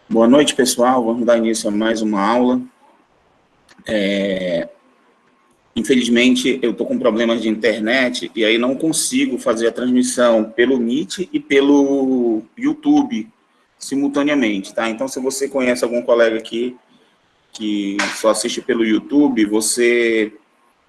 Boa noite, pessoal. Vamos dar início a mais uma aula. Infelizmente, eu estou com problemas de internet e aí não consigo fazer a transmissão pelo Meet e pelo YouTube simultaneamente, tá? Então, se você conhece algum colega aqui que só assiste pelo YouTube, você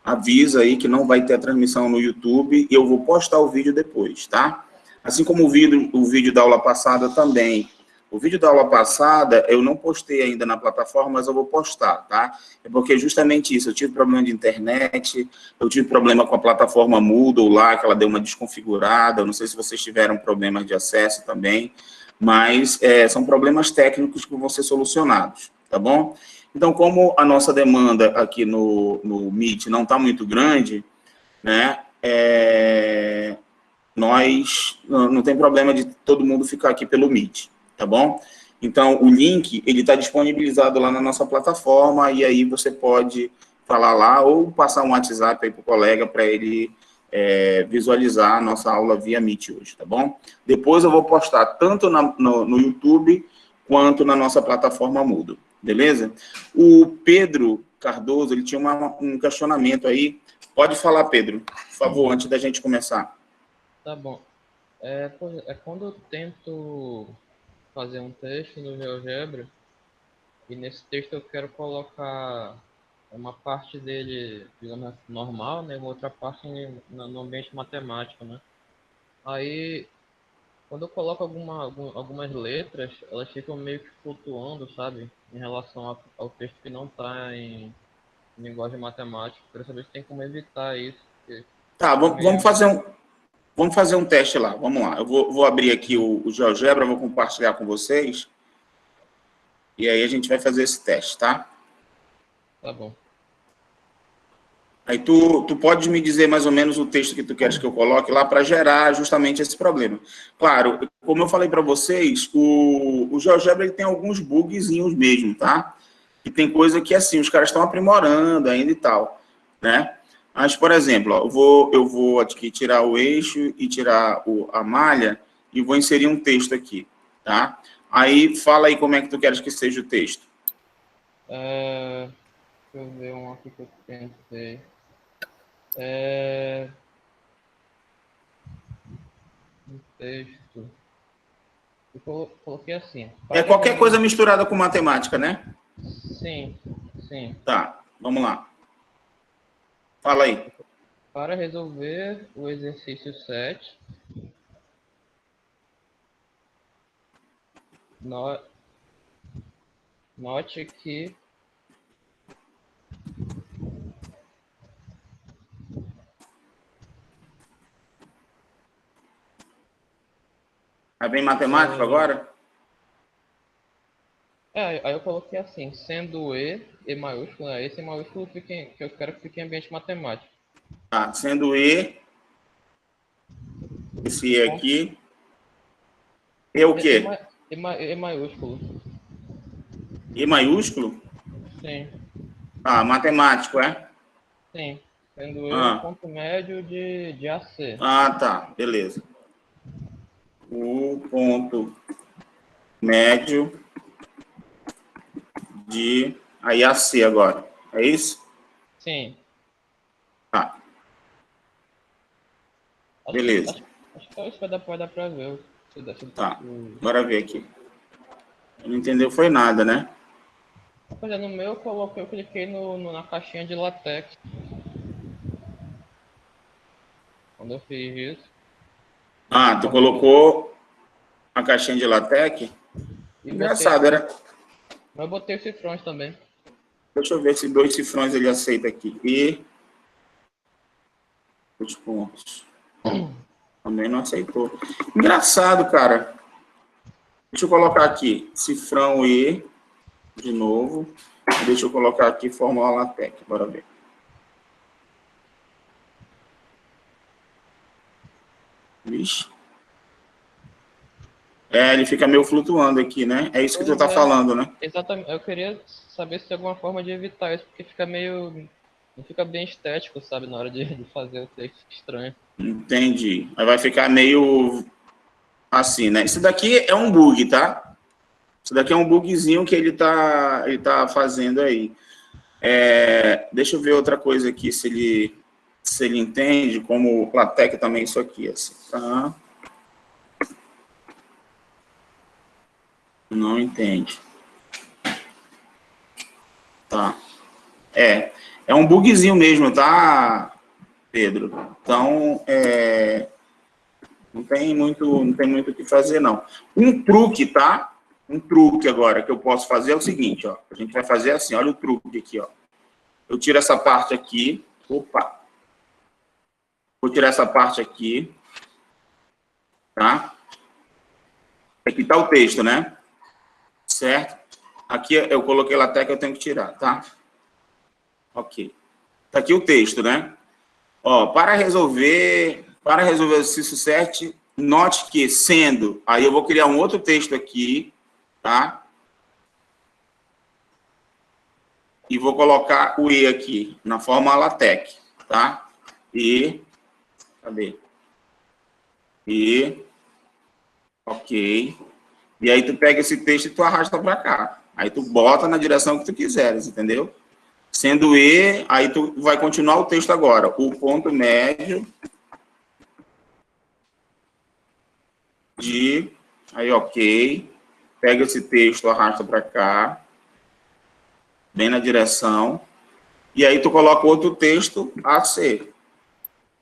avisa aí que não vai ter a transmissão no YouTube e eu vou postar o vídeo depois, tá? Assim como o vídeo da aula passada também. O vídeo da aula passada eu não postei ainda na plataforma, mas eu vou postar, tá? É porque justamente isso, eu tive problema de internet, eu tive problema com a plataforma Moodle lá, que ela deu uma desconfigurada, eu não sei se vocês tiveram problemas de acesso também, mas são problemas técnicos que vão ser solucionados, tá bom? Então, como a nossa demanda aqui no Meet não está muito grande, né, nós não tem problema de todo mundo ficar aqui pelo Meet, tá bom? Então, o link, ele está disponibilizado lá na nossa plataforma, e aí você pode falar lá ou passar um WhatsApp aí para o colega para ele visualizar a nossa aula via Meet hoje, tá bom? Depois eu vou postar tanto no YouTube quanto na nossa plataforma Moodle, beleza? O Pedro Cardoso, ele tinha um questionamento aí. Pode falar, Pedro, por favor, antes da gente começar. Tá bom. Quando eu tento fazer um texto no GeoGebra, e nesse texto eu quero colocar uma parte dele, digamos, normal, né, uma outra parte no ambiente matemático, né? Aí, quando eu coloco algumas letras, elas ficam meio que flutuando, sabe? Em relação ao texto que não está em linguagem matemática. Eu quero saber se tem como evitar isso. Tá, vamos fazer um teste lá, vamos lá. Eu vou abrir aqui o GeoGebra, vou compartilhar com vocês, e aí a gente vai fazer esse teste, tá? Tá bom. Aí tu pode me dizer mais ou menos o texto que tu queres que eu coloque lá para gerar justamente esse problema. Claro, como eu falei para vocês, o GeoGebra ele tem alguns bugzinhos mesmo, tá? E tem coisa que, assim, os caras estão aprimorando ainda e tal, né? Mas, por exemplo, ó, eu vou aqui tirar o eixo e tirar a malha e vou inserir um texto aqui, tá? Aí, fala aí como é que tu queres que seja o texto. Deixa eu ver um aqui que eu pensei. Um texto. Eu coloquei assim. Qualquer coisa misturada com matemática, né? Sim, sim. Tá, vamos lá. Fala aí. Para resolver o exercício 7, note que Aí vem matemática agora? aí eu coloquei assim, sendo E maiúsculo, né? Esse E maiúsculo que eu quero que fique em ambiente matemático. Tá, sendo E, esse E aqui, E o quê? E maiúsculo. E maiúsculo? Sim, Ah, matemático, é? sim. Sendo E o ponto médio de AC. Ah, tá, beleza. O ponto médio de... Aí AC agora, é isso? Sim. Tá, beleza. Acho que isso vai dar pra ver. Tá, bora ver aqui. Não entendeu foi nada, né? Pois é, no meu eu cliquei na caixinha de latex. Quando eu fiz isso. Ah, tu colocou a caixinha de latex? Engraçado, era... Mas eu botei os cifrões também. Deixa eu ver se 2 cifrões ele aceita aqui. E... os pontos. Também não aceitou. Engraçado, cara. Deixa eu colocar aqui, cifrão E, de novo. Deixa eu colocar aqui fórmula LaTeX, bora ver. Vixe. Ele fica meio flutuando aqui, né? É isso que tu tá falando, né? Exatamente. Eu queria saber se tem alguma forma de evitar isso, porque fica meio... Não fica bem estético, sabe, na hora de fazer o texto estranho. Entendi. Aí vai ficar meio assim, né? Isso daqui é um bug, tá? Isso daqui é um bugzinho que ele tá fazendo aí. Deixa eu ver outra coisa aqui, se ele entende, como o LaTeX também isso aqui, assim, tá? Não entende. Tá. É um bugzinho mesmo, tá, Pedro? Então, não tem muito o que fazer, não. Um truque, tá? Um truque agora que eu posso fazer é o seguinte, ó. A gente vai fazer assim, olha o truque aqui, ó. Eu tiro essa parte aqui. Opa! Vou tirar essa parte aqui. Tá? Aqui tá o texto, né? Certo? Aqui eu coloquei LaTeX, eu tenho que tirar, tá? Ok. Tá aqui o texto, né? Ó, para resolver o exercício 7, note que sendo, aí eu vou criar um outro texto aqui, tá? E vou colocar o E aqui, na forma LaTeX, tá? E, cadê? E, ok. E aí tu pega esse texto e tu arrasta para cá. Aí tu bota na direção que tu quiseres, entendeu? Sendo E, aí tu vai continuar o texto agora. O ponto médio de... Aí, ok. Pega esse texto, arrasta para cá. Bem na direção. E aí tu coloca outro texto AC.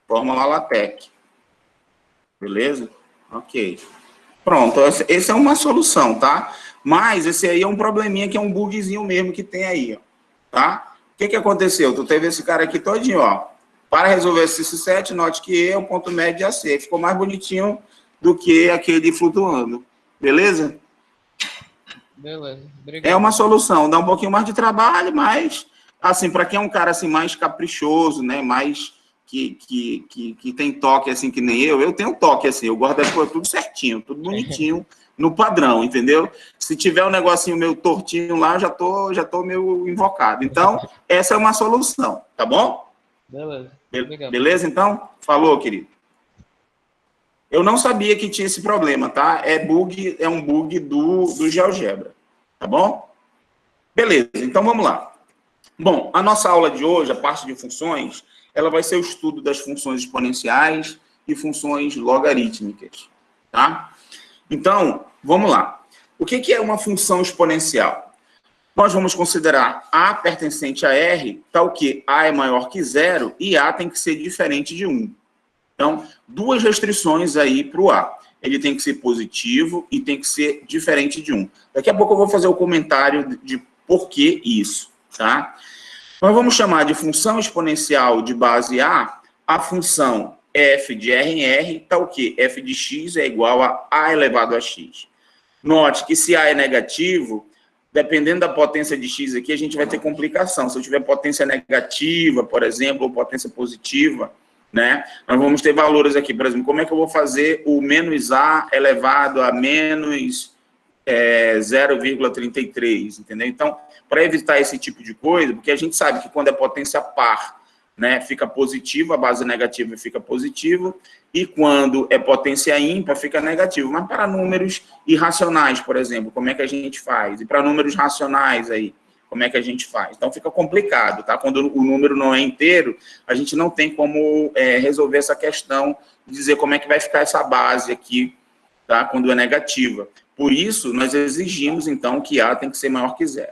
Fórmula LaTeX. Beleza? Ok. Pronto. Essa é uma solução, tá? Mas esse aí é um probleminha que é um bugzinho mesmo que tem aí, ó. Tá? O que aconteceu? Tu teve esse cara aqui todinho, ó. Para resolver esse exercício 7, note que E é o ponto médio de AC. Ficou mais bonitinho do que aquele flutuando. Beleza? Beleza. Obrigado. É uma solução. Dá um pouquinho mais de trabalho, mas, assim, para quem é um cara assim, mais caprichoso, né? Mais que tem toque, assim, que nem eu tenho toque, assim. Eu gosto das coisas tudo certinho, tudo bonitinho. No padrão, entendeu? Se tiver um negocinho meio tortinho lá, já tô meio invocado. Então, essa é uma solução, tá bom? Beleza. Obrigado. Beleza, então? Falou, querido. Eu não sabia que tinha esse problema, tá? É um bug do GeoGebra, tá bom? Beleza, então vamos lá. Bom, a nossa aula de hoje, a parte de funções, ela vai ser o estudo das funções exponenciais e funções logarítmicas, tá? Então, vamos lá. O que é uma função exponencial? Nós vamos considerar A pertencente a R, tal que A é maior que 0 e A tem que ser diferente de 1. Então, duas restrições aí para o A. Ele tem que ser positivo e tem que ser diferente de 1. Daqui a pouco eu vou fazer o comentário de por que isso, tá? Nós vamos chamar de função exponencial de base a função f de R em R, tal que f de x é igual a elevado a x. Note que se A é negativo, dependendo da potência de x aqui, a gente vai ter complicação. Se eu tiver potência negativa, por exemplo, ou potência positiva, né, nós vamos ter valores aqui, por exemplo, como é que eu vou fazer o menos A elevado a menos 0,33, entendeu? Então, para evitar esse tipo de coisa, porque a gente sabe que quando é potência par, né, fica positivo, a base negativa fica positivo, e quando é potência ímpar, fica negativo. Mas para números irracionais, por exemplo, como é que a gente faz? E para números racionais aí, como é que a gente faz? Então fica complicado, tá? Quando o número não é inteiro, a gente não tem como resolver essa questão, de dizer como é que vai ficar essa base aqui, tá? Quando é negativa. Por isso, nós exigimos, então, que A tem que ser maior que 0.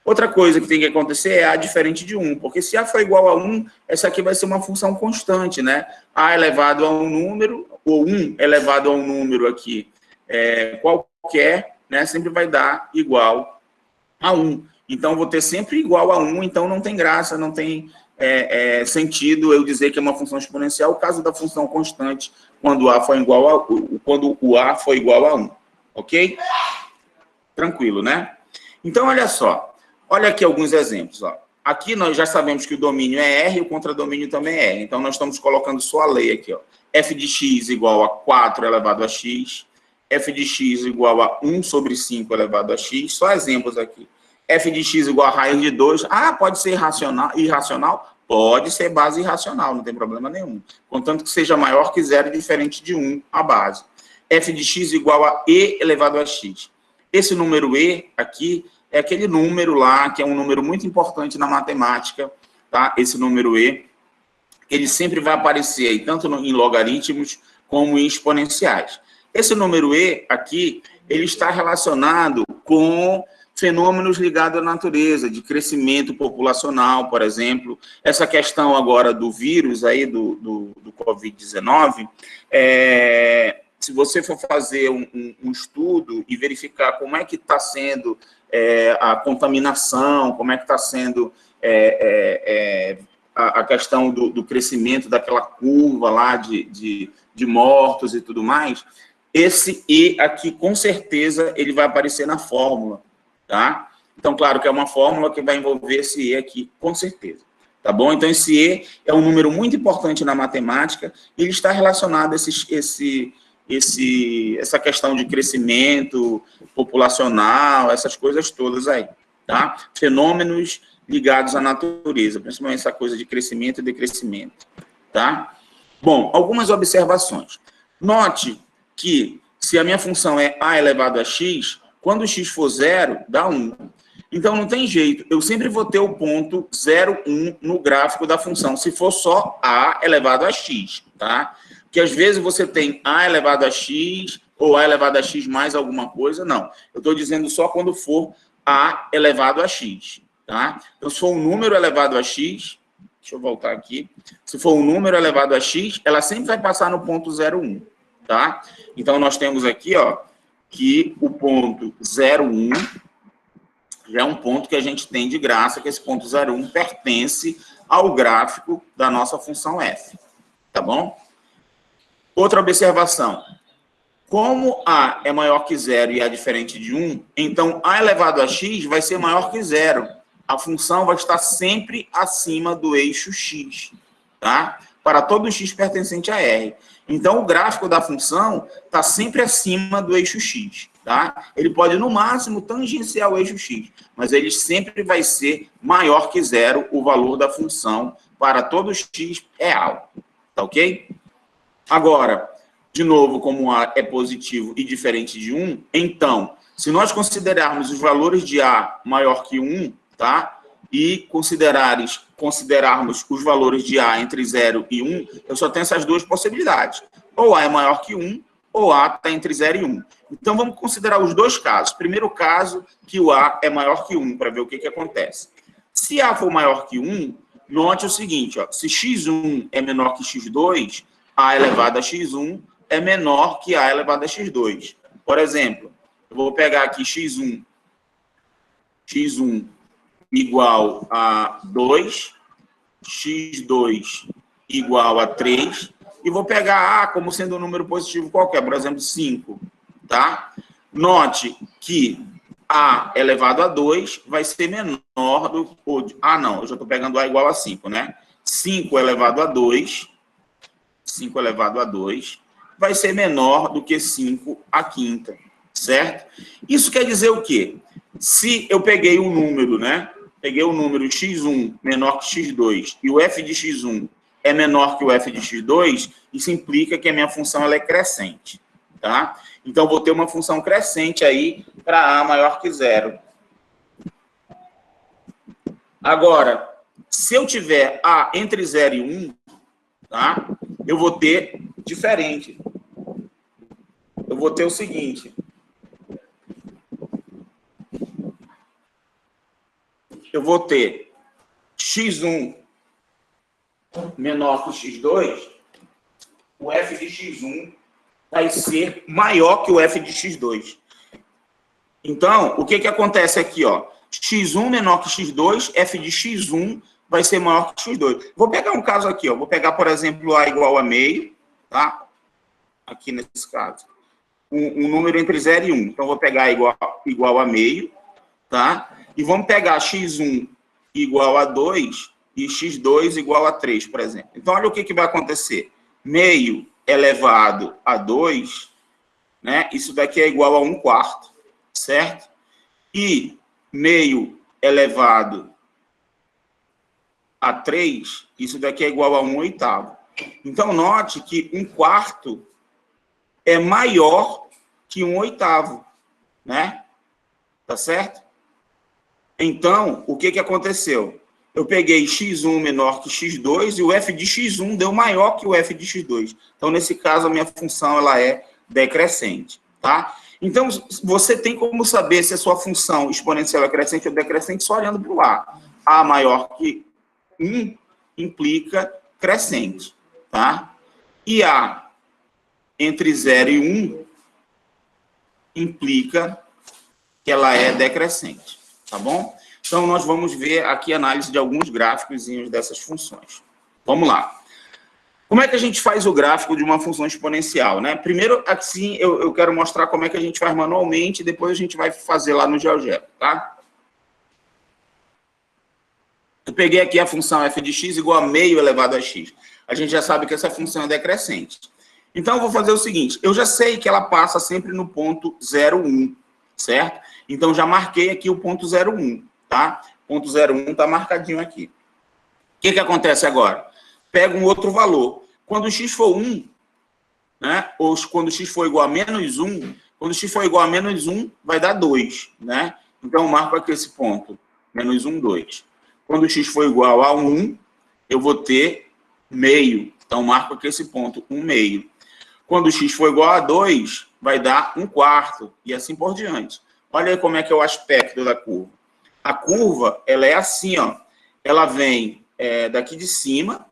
Outra coisa que tem que acontecer é A diferente de 1, porque se A for igual a 1, essa aqui vai ser uma função constante, né? A elevado a um número, ou 1 elevado a um número aqui, qualquer, né? Sempre vai dar igual a 1. Então, vou ter sempre igual a 1, então não tem graça, não tem sentido eu dizer que é uma função exponencial, o caso da função constante, quando o A for igual a 1, ok? Tranquilo, né? Então, olha só. Olha aqui alguns exemplos. Ó. Aqui nós já sabemos que o domínio é R e o contradomínio também é R. Então, nós estamos colocando só a lei aqui. Ó. F de x igual a 4 elevado a x. F de x igual a 1 sobre 5 elevado a x. Só exemplos aqui. F de x igual a raiz de 2. Ah, pode ser irracional? Pode ser base irracional, não tem problema nenhum. Contanto que seja maior que 0 e diferente de 1 a base. F de x igual a e elevado a x. Esse número E aqui é aquele número lá, que é um número muito importante na matemática, tá? Esse número E, ele sempre vai aparecer aí, tanto em logaritmos como em exponenciais. Esse número E aqui, ele está relacionado com fenômenos ligados à natureza, de crescimento populacional, por exemplo. Essa questão agora do vírus aí, do Covid-19, se você for fazer um estudo e verificar como é que está sendo a contaminação, como é que está sendo a questão do crescimento daquela curva lá de mortos e tudo mais, esse E aqui, com certeza, ele vai aparecer na fórmula, tá? Então, claro que é uma fórmula que vai envolver esse E aqui, com certeza, tá bom? Então, esse E é um número muito importante na matemática, e ele está relacionado a essa questão de crescimento populacional, essas coisas todas aí, tá? Fenômenos ligados à natureza, principalmente essa coisa de crescimento e decrescimento, tá? Bom, algumas observações. Note que se a minha função é a elevado a x, quando x for 0, dá 1. Então, não tem jeito, eu sempre vou ter o ponto 0, 1 no gráfico da função, se for só a elevado a x, tá? Porque às vezes você tem a elevado a x ou a elevado a x mais alguma coisa, não. Eu estou dizendo só quando for a elevado a x, tá? Então, se for um número elevado a x, deixa eu voltar aqui, se for um número elevado a x, ela sempre vai passar no ponto 0, 1. Tá? Então, nós temos aqui, ó, que o ponto 0,1 já é um ponto que a gente tem de graça, que esse ponto 0,1 pertence ao gráfico da nossa função f. Tá bom? Outra observação. Como a é maior que 0 e a é diferente de 1, então a elevado a x vai ser maior que 0. A função vai estar sempre acima do eixo x, tá? Para todo x pertencente a R. Então, o gráfico da função está sempre acima do eixo x, tá? Ele pode, no máximo, tangenciar o eixo x, mas ele sempre vai ser maior que 0, o valor da função para todo x real, tá ok? Agora, de novo, como A é positivo e diferente de 1, então, se nós considerarmos os valores de A maior que 1, tá? E considerarmos os valores de A entre 0 e 1, eu só tenho essas duas possibilidades. Ou A é maior que 1, ou A está entre 0 e 1. Então, vamos considerar os dois casos. Primeiro caso, que o A é maior que 1, para ver o que acontece. Se A for maior que 1, note o seguinte, ó, se x1 é menor que x2, A elevado a x1 é menor que A elevado a x2. Por exemplo, eu vou pegar aqui x1 igual a 2, x2 igual a 3, e vou pegar A como sendo um número positivo qualquer, por exemplo, 5, tá? Note que A elevado a 2 vai ser menor do... não, eu já estou pegando A igual a 5, né? 5 elevado a 2, 5 elevado a 2, vai ser menor do que 5 à quinta, certo? Isso quer dizer o quê? Se eu peguei um número, né? Peguei o número x1 menor que x2 e o f de x1 é menor que o f de x2, isso implica que a minha função ela é crescente, tá? Então, vou ter uma função crescente aí para A maior que 0. Agora, se eu tiver A entre 0 e 1, tá? Eu vou ter diferente. Eu vou ter o seguinte... eu vou ter x1 menor que x2, o f de x1 vai ser maior que o f de x2. Então, o que acontece aqui, ó? x1 menor que x2, f de x1 vai ser maior que x2. Vou pegar um caso aqui, ó. Vou pegar, por exemplo, a igual a meio, tá? Aqui nesse caso. Um número entre 0 e 1. Então, vou pegar igual a meio, tá? E vamos pegar x1 igual a 2 e x2 igual a 3, por exemplo. Então, olha o que vai acontecer. Meio elevado a 2, né? Isso daqui é igual a 1/4, certo? E meio elevado a 3, isso daqui é igual a 1/8. Então, note que 1/4 é maior que 1/8, né? Tá certo? Então, o que aconteceu? Eu peguei x1 menor que x2 e o f de x1 deu maior que o f de x2. Então, nesse caso, a minha função ela é decrescente, tá? Então, você tem como saber se a sua função exponencial é crescente ou decrescente só olhando para o A. A maior que 1 implica crescente, tá? E A entre 0 e 1 implica que ela é decrescente, tá bom? Então, nós vamos ver aqui a análise de alguns gráficos dessas funções. Vamos lá. Como é que a gente faz o gráfico de uma função exponencial, né? Primeiro, assim, eu quero mostrar como é que a gente faz manualmente, depois a gente vai fazer lá no GeoGebra, tá? Eu peguei aqui a função f de x igual a meio elevado a x. A gente já sabe que essa função é decrescente. Então, eu vou fazer o seguinte, eu já sei que ela passa sempre no ponto 0,1, certo? Então, já marquei aqui o ponto 0,1, tá? Ponto 0,1 está marcadinho aqui. O que acontece agora? Pega um outro valor. Quando x for 1, né? Ou quando x for igual a menos 1, quando x for igual a menos 1, vai dar 2, né? Então, eu marco aqui esse ponto, menos 1, 2. Quando x for igual a 1, eu vou ter meio. Então, marco aqui esse ponto, 1 meio. Quando x for igual a 2, vai dar 1/4, e assim por diante. Olha aí como é que é o aspecto da curva. A curva, ela é assim, ó. Ela vem daqui de cima,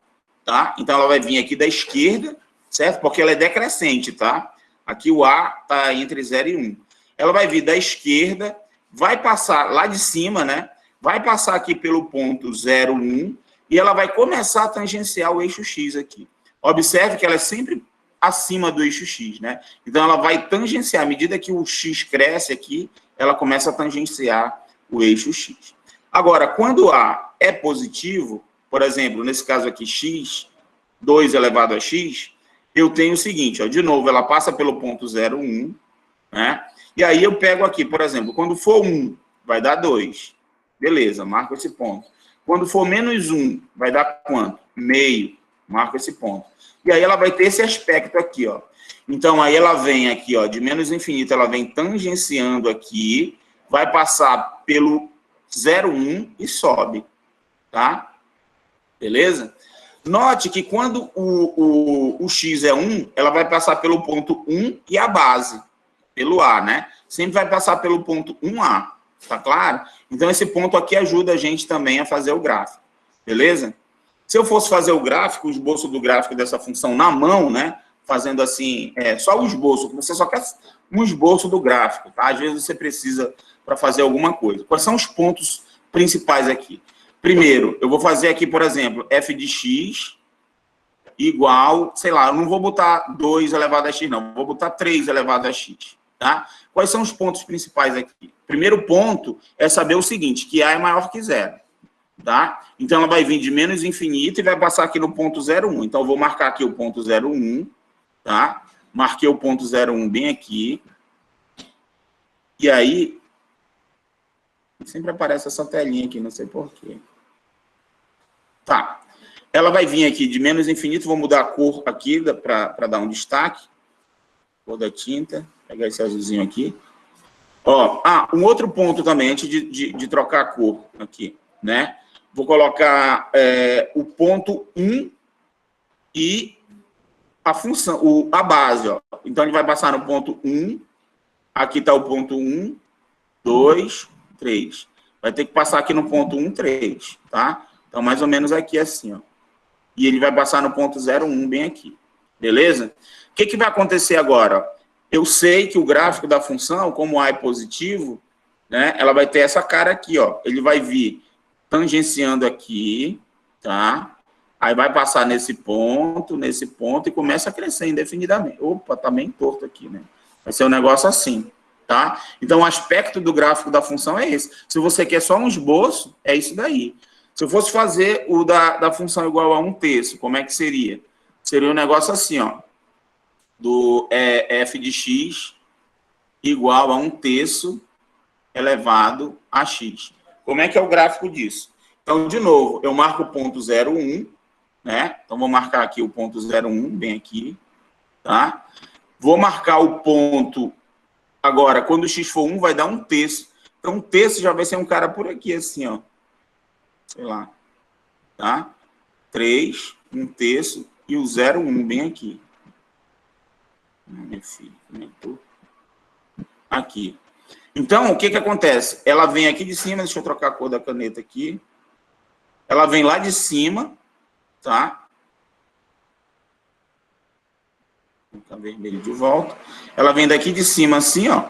tá? Então, ela vai vir aqui da esquerda, certo? Porque ela é decrescente, tá? Aqui o A está entre 0 e 1. Ela vai vir da esquerda, vai passar lá de cima, né? Vai passar aqui pelo ponto 0,1 e ela vai começar a tangenciar o eixo X aqui. Observe que ela é sempre acima do eixo X, né? Então, ela vai tangenciar. À medida que o X cresce aqui, ela começa a tangenciar o eixo X. Agora, quando A é positivo, por exemplo, nesse caso aqui, x, 2 elevado a x, eu tenho o seguinte, ó, de novo, ela passa pelo ponto 0,1, né? E aí eu pego aqui, por exemplo, quando for 1, vai dar 2. Beleza, marco esse ponto. Quando for menos 1, vai dar quanto? Meio. Marco esse ponto. E aí ela vai ter esse aspecto aqui, ó. Então, aí ela vem aqui, ó, de menos infinito, ela vem tangenciando aqui, vai passar pelo 0,1 e sobe, tá? Beleza? Note que quando o x é 1, ela vai passar pelo ponto 1 e a base, pelo A, né? Sempre vai passar pelo ponto 1A, tá claro? Então, esse ponto aqui ajuda a gente também a fazer o gráfico, beleza? Se eu fosse fazer o gráfico, o esboço do gráfico dessa função na mão, né? Fazendo assim, só o esboço, você só quer um esboço do gráfico, tá? Às vezes você precisa para fazer alguma coisa. Quais são os pontos principais aqui? Primeiro, eu vou fazer aqui, por exemplo, f de x igual, sei lá, eu não vou botar 2 elevado a x, não. Vou botar 3 elevado a x, tá? Quais são os pontos principais aqui? Primeiro ponto é saber o seguinte, que a é maior que 0, tá? Então, ela vai vir de menos infinito e vai passar aqui no ponto 0,1. Então, eu vou marcar aqui o ponto 0,1, tá? Marquei o ponto 0,1 bem aqui. E aí, sempre aparece essa telinha aqui, não sei porquê. Tá. Ela vai vir aqui de menos infinito, vou mudar a cor aqui para dar um destaque. Cor da tinta. Pegar esse azulzinho aqui. Ó, um outro ponto também, antes de trocar a cor aqui, né? Vou colocar o ponto 1 e a função, a base, ó. Então, ele vai passar no ponto 1. Aqui está o ponto 1, 2, 3. Vai ter que passar aqui no ponto 1, 3, tá? Então, mais ou menos aqui assim, ó. E ele vai passar no ponto 0,1 bem aqui. Beleza? O que vai acontecer agora? Eu sei que o gráfico da função, como A é positivo, né? Ela vai ter essa cara aqui, ó. Ele vai vir tangenciando aqui, tá? Aí vai passar nesse ponto e começa a crescer indefinidamente. Opa, tá bem torto aqui, né? Vai ser um negócio assim, tá? Então, o aspecto do gráfico da função é esse. Se você quer só um esboço, é isso daí. Se eu fosse fazer o da função igual a 1/3, como é que seria? Seria um negócio assim, ó. Do f de x igual a 1/3 elevado a x. Como é que é o gráfico disso? Então, de novo, eu marco o ponto 0,1, né? Então, vou marcar aqui o ponto 0,1, bem aqui, tá? Vou marcar o ponto, agora, quando o x for 1, vai dar 1/3. Então, um terço já vai ser um cara por aqui, assim, ó. Sei lá. Tá? 3, um terço e o 0,1 bem aqui. Meu filho, comentou. Aqui. Então, o que que acontece? Ela vem aqui de cima, deixa eu trocar a cor da caneta aqui. Ela vem lá de cima, tá? Vou botar vermelho de volta. Ela vem daqui de cima assim, ó.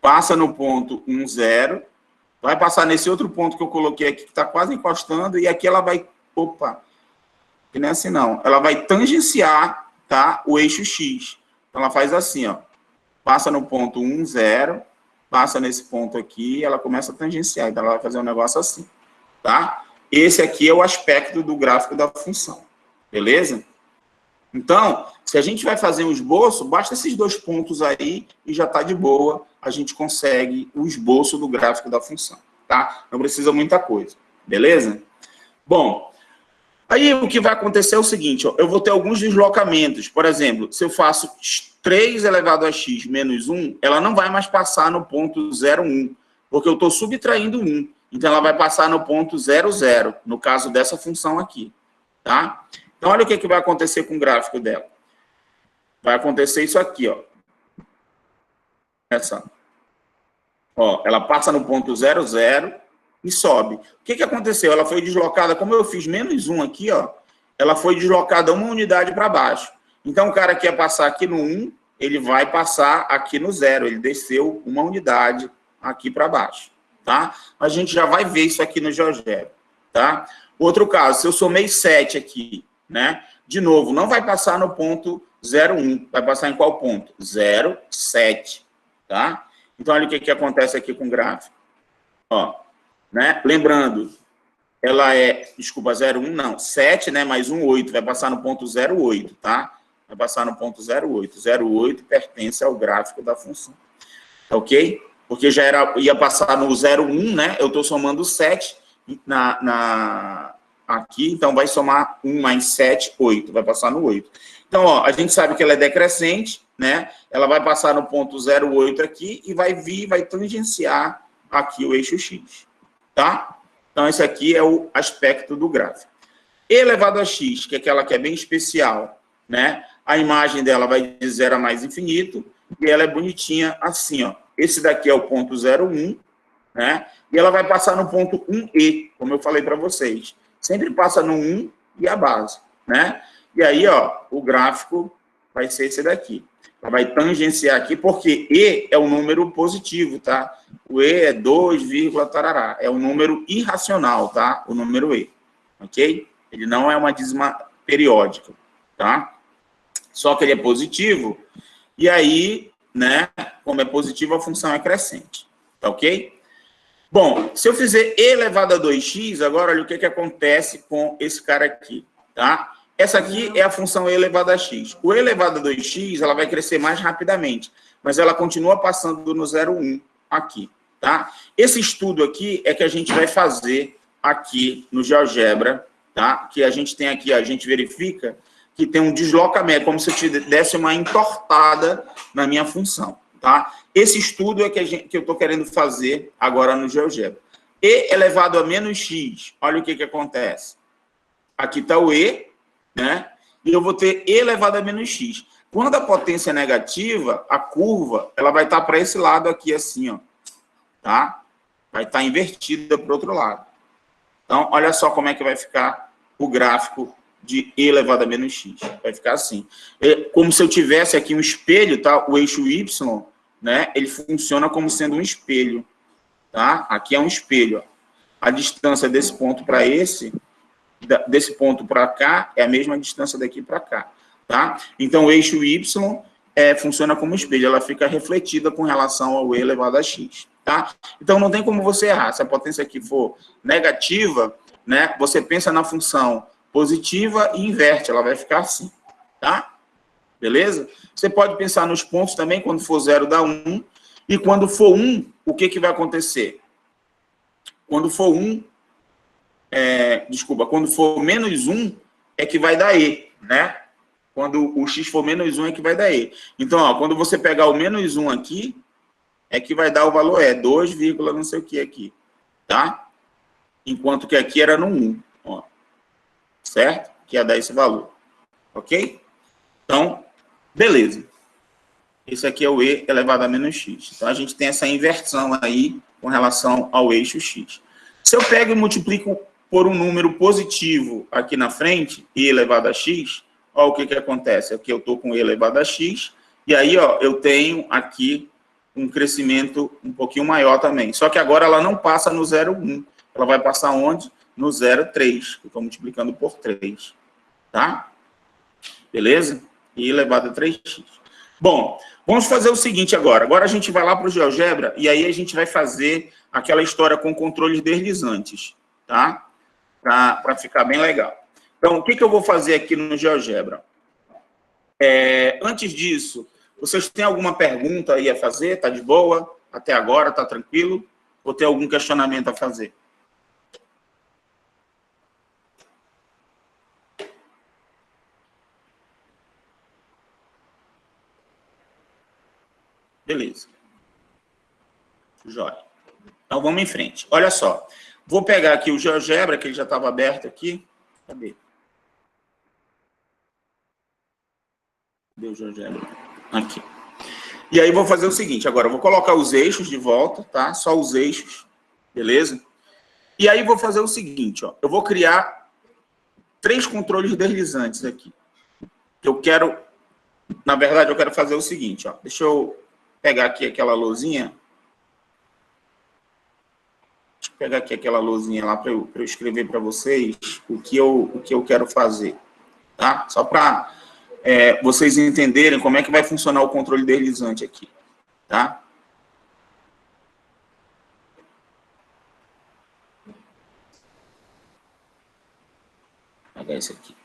Passa no ponto 1, 0. Vai passar nesse outro ponto que eu coloquei aqui, que está quase encostando, e aqui ela vai... Opa! Que não é assim, não. Ela vai tangenciar, tá? O eixo X. Então, ela faz assim, ó. Passa no ponto 1, 0. Passa nesse ponto aqui, ela começa a tangenciar. Então, ela vai fazer um negócio assim, tá? Esse aqui é o aspecto do gráfico da função. Beleza? Então, se a gente vai fazer um esboço, basta esses 2 pontos aí e já está de boa, a gente consegue o esboço do gráfico da função, tá? Não precisa muita coisa, beleza? Bom, aí o que vai acontecer é o seguinte, ó, eu vou ter alguns deslocamentos. Por exemplo, se eu faço 3 elevado a x menos 1, ela não vai mais passar no ponto 0,1, porque eu estou subtraindo 1. Então, ela vai passar no ponto 0,0, no caso dessa função aqui, tá? Então, olha o que vai acontecer com o gráfico dela. Vai acontecer isso aqui, ó. Essa. Ó, ela passa no ponto 0,0 e sobe. O que aconteceu? Ela foi deslocada, como eu fiz menos 1 aqui, ó, ela foi deslocada uma unidade para baixo. Então, o cara que ia passar aqui no 1, ele vai passar aqui no 0. Ele desceu uma unidade aqui para baixo, tá? A gente já vai ver isso aqui no GeoGebra, tá? Outro caso, se eu somei 7 aqui, né? De novo, não vai passar no ponto 0,1. Vai passar em qual ponto? 0,7, tá? Então, olha o que acontece aqui com o gráfico. Ó, né? Lembrando, ela é, desculpa, 0,1 não, 7, né? Mais 1, 8. Vai passar no ponto 0,8, tá? Vai passar no ponto 0,8. 0,8 pertence ao gráfico da função. Ok? Porque já ia passar no 0,1, né? Eu estou somando 7 aqui, então vai somar 1 mais 7, 8. Vai passar no 8. Então, ó, a gente sabe que ela é decrescente, né? Ela vai passar no ponto 0,8 aqui e vai vir, vai tangenciar aqui o eixo X, tá? Então, esse aqui é o aspecto do gráfico. E elevado a x, que é aquela que é bem especial, né? A imagem dela vai de 0 a mais infinito e ela é bonitinha assim, ó. Esse daqui é o ponto 0,1, né? E ela vai passar no ponto 1e, como eu falei para vocês. Sempre passa no 1 e a base, né? E aí, ó, o gráfico vai ser esse daqui. Ela vai tangenciar aqui, porque E é um número positivo, tá? O E é 2, tarará. É um número irracional, tá? O número E, ok? Ele não é uma dízima periódica, tá? Só que ele é positivo, e aí, né, como é positivo, a função é crescente, tá ok? Bom, se eu fizer e elevado a 2x, agora olha o que acontece com esse cara aqui, tá? Essa aqui é a função e elevado a x. O e elevado a 2x, ela vai crescer mais rapidamente, mas ela continua passando no 0,1 aqui, tá? Esse estudo aqui é que a gente vai fazer aqui no GeoGebra, tá? Que a gente tem aqui, a gente verifica que tem um deslocamento, como se eu te desse uma entortada na minha função, tá? Esse estudo é que eu estou querendo fazer agora no GeoGebra. E elevado a menos x, olha o que acontece. Aqui está o E, né? E eu vou ter E elevado a menos x. Quando a potência é negativa, a curva, ela vai estar para esse lado aqui, assim, ó. Tá? Vai estar invertida para o outro lado. Então, olha só como é que vai ficar o gráfico de E elevado a menos x. Vai ficar assim. Como se eu tivesse aqui um espelho, tá? O eixo Y, né? Ele funciona como sendo um espelho, tá? Aqui é um espelho, ó. A distância desse ponto para desse ponto para cá, é a mesma distância daqui para cá, tá? Então, o eixo Y funciona como espelho, ela fica refletida com relação ao E elevado a x, tá? Então, não tem como você errar. Se a potência aqui for negativa, né, você pensa na função positiva e inverte, ela vai ficar assim, tá? Beleza? Você pode pensar nos pontos também, quando for 0 dá 1, e quando for 1, o que vai acontecer? Quando for 1, quando for menos 1, é que vai dar E, né? Quando o x for menos 1, é que vai dar E. Então, ó, quando você pegar o menos 1 aqui, é que vai dar o valor 2, não sei o que aqui, tá? Enquanto que aqui era no 1, ó, certo? Que ia dar esse valor, ok? Então, beleza. Esse aqui é o E elevado a menos x. Então, a gente tem essa inversão aí com relação ao eixo x. Se eu pego e multiplico por um número positivo aqui na frente, E elevado a x, ó, o que que acontece? Aqui eu estou com E elevado a x, e aí, ó, eu tenho aqui um crescimento um pouquinho maior também. Só que agora ela não passa no 0,1. Ela vai passar onde? No 0,3. Eu estou multiplicando por 3. Tá? Beleza? E elevado a 3x. Bom, vamos fazer o seguinte agora. Agora a gente vai lá para o GeoGebra e aí a gente vai fazer aquela história com controles deslizantes. Tá? Para ficar bem legal. Então, o que eu vou fazer aqui no GeoGebra? Antes disso, vocês têm alguma pergunta aí a fazer? Tá de boa? Até agora, tá tranquilo? Ou tem algum questionamento a fazer? Beleza. Jóia. Então, vamos em frente. Olha só. Vou pegar aqui o GeoGebra, que ele já estava aberto aqui. Cadê? Cadê o GeoGebra? Aqui. E aí, vou fazer o seguinte. Agora, eu vou colocar os eixos de volta, tá? Só os eixos. Beleza? E aí, vou fazer o seguinte, ó. Eu vou criar 3 controles deslizantes aqui. Eu quero... Na verdade, eu quero fazer o seguinte, ó. Deixa eu pegar aqui aquela lousinha. Deixa eu pegar aqui aquela lousinha lá para eu escrever para vocês o que eu quero fazer, tá? Só para vocês entenderem como é que vai funcionar o controle deslizante aqui, tá? Vou pegar esse aqui.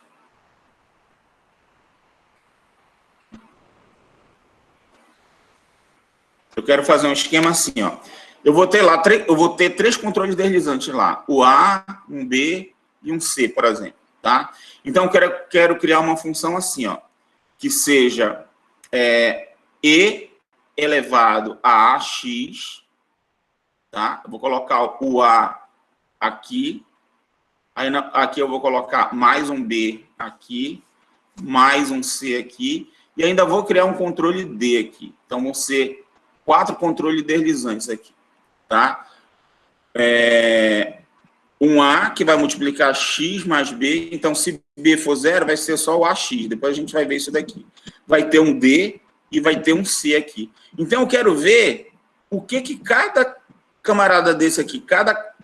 Eu quero fazer um esquema assim, ó. Eu vou ter 3 controles deslizantes lá. O A, um B e um C, por exemplo, tá? Então, eu quero criar uma função assim, ó. Que seja E elevado a AX, tá? Eu vou colocar o A aqui. Aí, aqui eu vou colocar mais um B aqui, mais um C aqui. E ainda vou criar um controle D aqui. Então, vão ser 4 controles deslizantes aqui. Tá? Um A que vai multiplicar X mais B. Então, se B for 0, vai ser só o AX. Depois a gente vai ver isso daqui. Vai ter um D e vai ter um C aqui. Então, eu quero ver o que cada camarada desse aqui, cada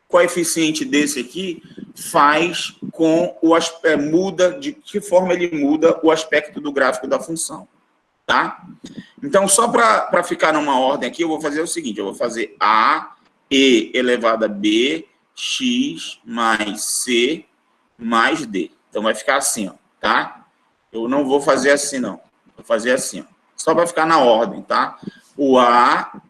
coeficiente desse aqui faz com o aspecto, de que forma ele muda o aspecto do gráfico da função. Tá? Então, só para ficar numa ordem aqui, eu vou fazer o seguinte, eu vou fazer A, E elevado a B, X mais C mais D. Então, vai ficar assim, ó, tá? Eu não vou fazer assim, não. Vou fazer assim, ó. Só para ficar na ordem, tá? O A,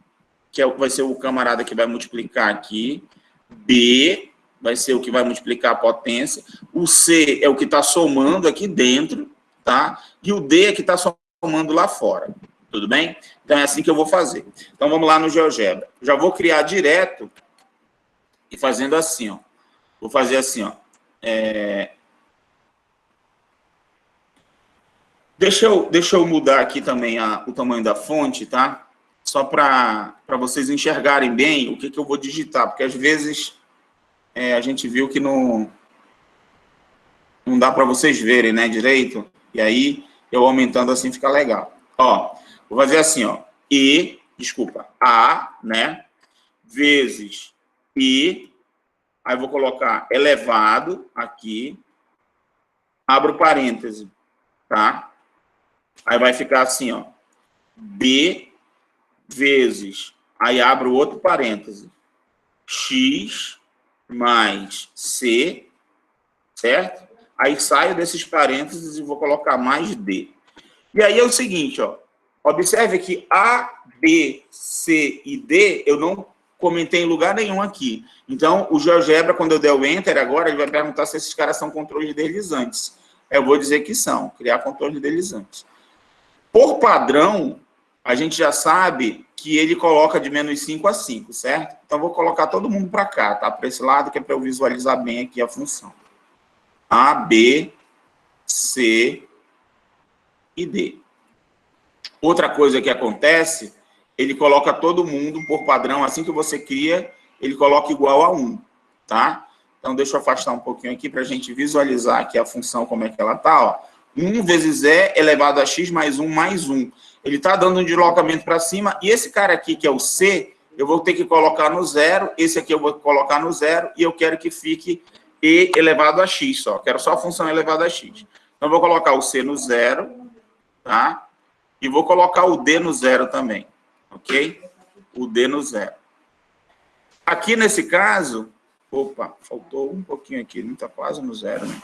que vai ser o camarada que vai multiplicar aqui. B vai ser o que vai multiplicar a potência. O C é o que está somando aqui dentro, tá? E o D é que está somando lá fora. Tudo bem? Então, é assim que eu vou fazer. Então, vamos lá no GeoGebra. Já vou criar direto e fazendo assim, ó. Vou fazer assim, ó. Deixa eu mudar aqui também o tamanho da fonte, tá? Só para vocês enxergarem bem o que eu vou digitar, porque às vezes a gente viu que não dá para vocês verem, né, direito. E aí, eu aumentando assim fica legal. Ó, vou fazer assim, ó. A, né, vezes I, aí vou colocar elevado aqui, abro parêntese, tá? Aí vai ficar assim, ó. B vezes, aí abro outro parêntese, X mais C, certo? Aí saio desses parênteses e vou colocar mais D. E aí é o seguinte, ó. Observe que A, B, C e D eu não comentei em lugar nenhum aqui. Então, o GeoGebra, quando eu der o Enter agora, ele vai perguntar se esses caras são controles deslizantes. Eu vou dizer que são, criar controles deslizantes. Por padrão, a gente já sabe que ele coloca de menos 5 a 5, certo? Então, vou colocar todo mundo para cá, tá? Para esse lado, que é para eu visualizar bem aqui a função. A, B, C e D. Outra coisa que acontece, ele coloca todo mundo por padrão, assim que você cria, ele coloca igual a 1, tá? Então, deixa eu afastar um pouquinho aqui para a gente visualizar aqui a função, como é que ela tá, ó. 1 vezes E elevado a x mais 1 mais 1. Ele está dando um deslocamento para cima, e esse cara aqui, que é o C, eu vou ter que colocar no 0, esse aqui eu vou colocar no 0, e eu quero que fique E elevado a x só. Quero só a função elevada a x. Então, eu vou colocar o C no 0, tá? E vou colocar o D no 0 também, ok? O D no 0. Aqui, nesse caso... Opa, faltou um pouquinho aqui, não está quase no 0, né?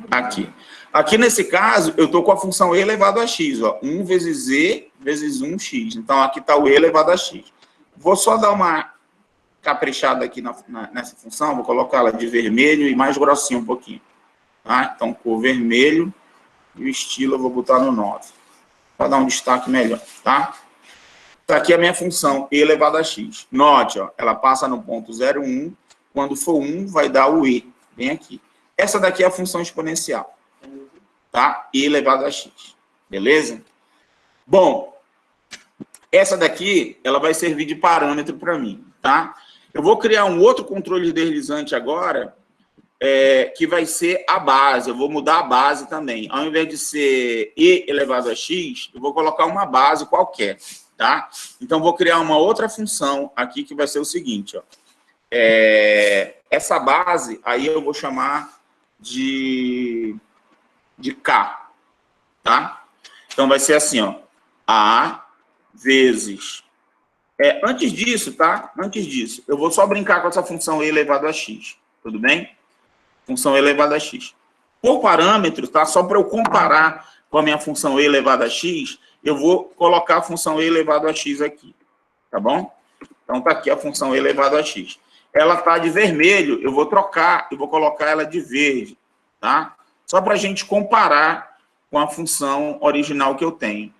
Aqui. Aqui, nesse caso, eu estou com a função E elevado a x, ó. 1 vezes E vezes 1x. Então, aqui está o E elevado a x. Vou só dar uma caprichada aqui nessa função, vou colocar ela de vermelho e mais grossinho um pouquinho. Tá? Então, cor vermelho e o estilo eu vou botar no 9. Para dar um destaque melhor, tá? Tá aqui a minha função E elevado a x. Note, ó, ela passa no ponto 0, 1. Quando for 1, vai dar o E. Bem aqui. Essa daqui é a função exponencial. Tá? E elevado a x. Beleza? Bom, essa daqui, ela vai servir de parâmetro para mim. Tá? Eu vou criar um outro controle deslizante agora, que vai ser a base. Eu vou mudar a base também. Ao invés de ser E elevado a x, eu vou colocar uma base qualquer. Tá? Então, vou criar uma outra função aqui que vai ser o seguinte, ó. Essa base, aí eu vou chamar de K, tá? Então, vai ser assim, ó, A vezes... antes disso, tá? Antes disso, eu vou só brincar com essa função E elevado a x, tudo bem? Função E elevado a x. Por parâmetro, tá? Só para eu comparar com a minha função E elevado a x, eu vou colocar a função E elevado a x aqui, tá bom? Então, tá aqui a função E elevado a x. Ela está de vermelho, eu vou trocar, eu vou colocar ela de verde, tá? Só para a gente comparar com a função original que eu tenho,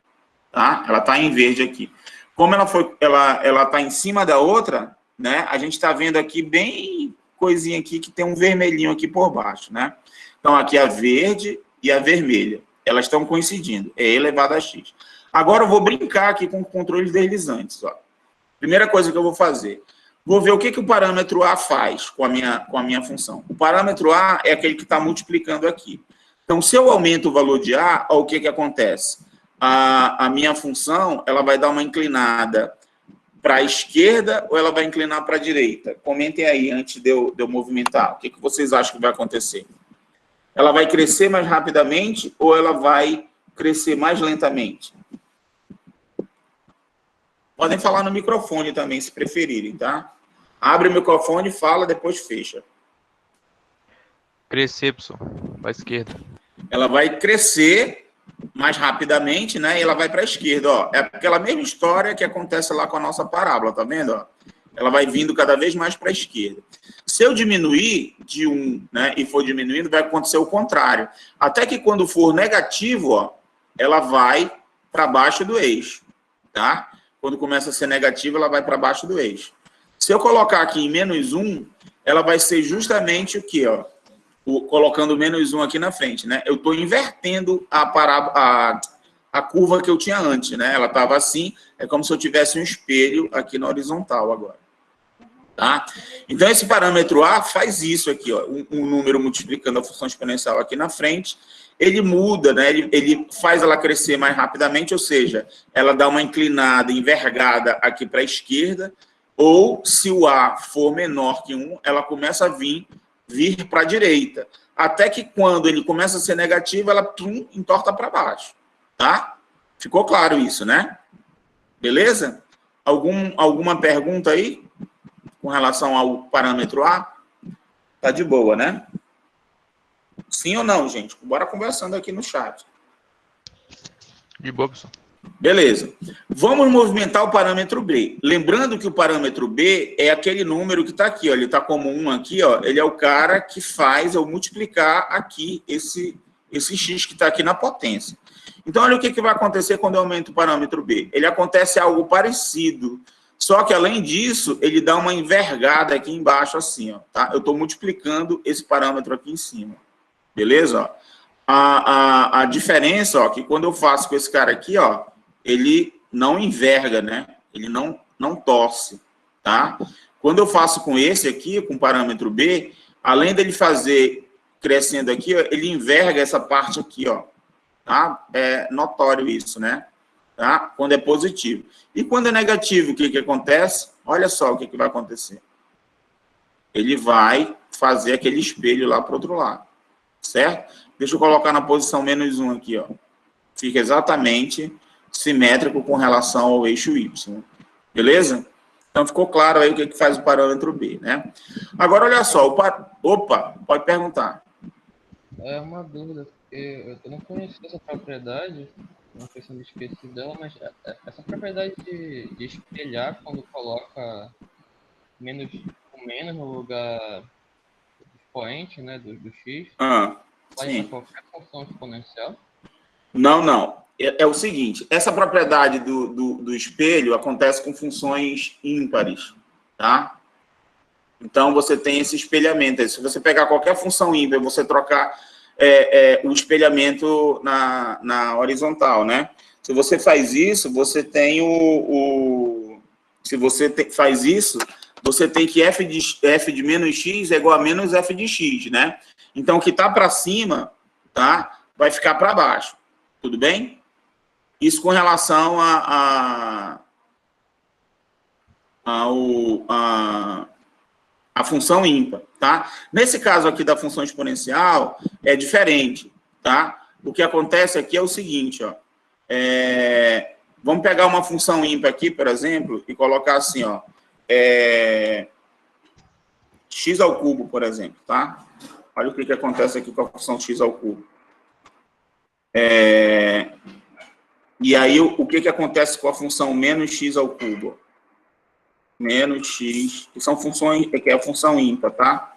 tá? Ela está em verde aqui. Como ela está em cima da outra, né? A gente está vendo aqui bem coisinha aqui que tem um vermelhinho aqui por baixo, né? Então, aqui a verde e a vermelha, elas estão coincidindo, é elevado a x. Agora, eu vou brincar aqui com controles deslizantes, ó. Primeira coisa que eu vou fazer... Vou ver o que o parâmetro A faz com a minha função. O parâmetro A é aquele que está multiplicando aqui. Então, se eu aumento o valor de A, ó, o que acontece? A minha função, ela vai dar uma inclinada para a esquerda ou ela vai inclinar para a direita? Comentem aí antes de eu movimentar. O que vocês acham que vai acontecer? Ela vai crescer mais rapidamente ou ela vai crescer mais lentamente? Podem falar no microfone também, se preferirem, tá? Abre o microfone, fala, depois fecha. Crescer, pessoal. Para a esquerda. Ela vai crescer mais rapidamente, né? E ela vai para a esquerda, ó. É aquela mesma história que acontece lá com a nossa parábola, tá vendo? Ó? Ela vai vindo cada vez mais para a esquerda. Se eu diminuir de 1, né, e for diminuindo, vai acontecer o contrário. Até que quando for negativo, ó, ela vai para baixo do eixo, tá? Quando começa a ser negativa, ela vai para baixo do eixo. Se eu colocar aqui em menos 1, ela vai ser justamente o quê? Ó? Colocando menos 1 aqui na frente, né? Eu estou invertendo a curva que eu tinha antes, né? Ela estava assim, é como se eu tivesse um espelho aqui na horizontal agora. Tá? Então, esse parâmetro A faz isso aqui, ó, um número multiplicando a função exponencial aqui na frente. Ele muda, né? Ele faz ela crescer mais rapidamente, ou seja, ela dá uma inclinada, envergada aqui para a esquerda, ou se o A for menor que 1, ela começa a vir para a direita. Até que quando ele começa a ser negativo, ela entorta para baixo. Tá? Ficou claro isso, né? Beleza? Alguma pergunta aí com relação ao parâmetro A? Tá de boa, né? Sim ou não, gente? Bora conversando aqui no chat. De boa, pessoal. Beleza. Vamos movimentar o parâmetro B. Lembrando que o parâmetro B é aquele número que está aqui, ó. Ele está como 1 aqui, ó. Ele é o cara que faz eu multiplicar aqui esse x que está aqui na potência. Então, olha o que vai acontecer quando eu aumento o parâmetro B. Ele acontece algo parecido, só que, além disso, ele dá uma envergada aqui embaixo, assim, ó, tá? Eu estou multiplicando esse parâmetro aqui em cima, beleza? Ó, a diferença, ó, que quando eu faço com esse cara aqui, ó, ele não enverga, né? Ele não torce, tá? Quando eu faço com esse aqui, com o parâmetro B, além dele fazer crescendo aqui, ó, ele enverga essa parte aqui, ó, tá? É notório isso, né? Tá? Quando é positivo. E quando é negativo, o que acontece? Olha só o que vai acontecer. Ele vai fazer aquele espelho lá para o outro lado, certo? Deixa eu colocar na posição -1 aqui, ó. Fica exatamente simétrico com relação ao eixo Y. Beleza? Então, ficou claro aí o que faz o parâmetro B, né? Agora, olha só. Opa, pode perguntar. É uma dúvida, porque eu não conheço essa propriedade, não sei se eu me esqueci dela, mas essa propriedade de espelhar quando coloca menos no lugar do expoente, né, do x, vale para qualquer função exponencial? Não. É o seguinte, essa propriedade do espelho acontece com funções ímpares, tá? Então, você tem esse espelhamento. Se você pegar qualquer função ímpar, você trocar o espelhamento na horizontal, né? Se você faz isso, você tem se você faz isso, você tem que f de menos x é igual a menos f de x, né? Então, o que está para cima, tá? Vai ficar para baixo. Tudo bem? Isso com relação a função ímpar, tá? Nesse caso aqui da função exponencial, é diferente, tá? O que acontece aqui é o seguinte, ó. Vamos pegar uma função ímpar aqui, por exemplo, e colocar assim, ó. X ao cubo, por exemplo, tá? Olha o que acontece aqui com a função x ao cubo. E aí, o que acontece com a função menos x ao cubo? Menos x, que são funções, que é a função ímpar, tá?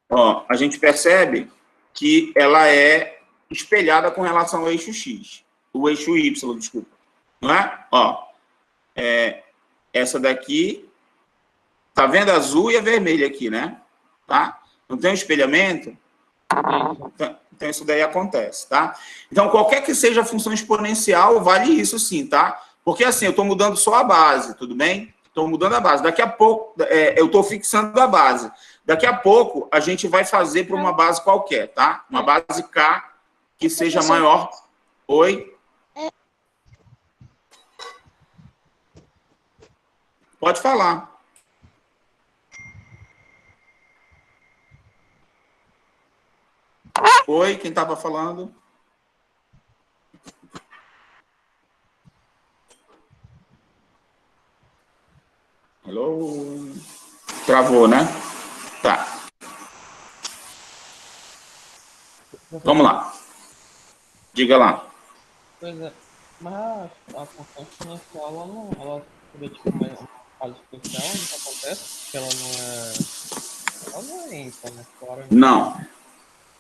Ó, a gente percebe que ela é espelhada com relação ao eixo x, o eixo y, desculpa, não é? Ó, essa daqui, tá vendo a azul e a vermelha aqui, né? Tá? Não tem um espelhamento? Então, isso daí acontece, tá? Então, qualquer que seja a função exponencial, vale isso sim, tá? Porque, assim, eu estou mudando só a base, tudo bem? Estou mudando a base. Daqui a pouco, eu estou fixando a base. Daqui a pouco, a gente vai fazer para uma base qualquer, tá? Uma base K que seja maior. Oi? Pode falar. Oi, quem estava falando? Hello? Travou, né? Tá. Vamos lá. Diga lá. Pois é, mas a função exponencial, ela seria tipo uma fase especial onde isso acontece, porque ela não é ímpar, né? Claro,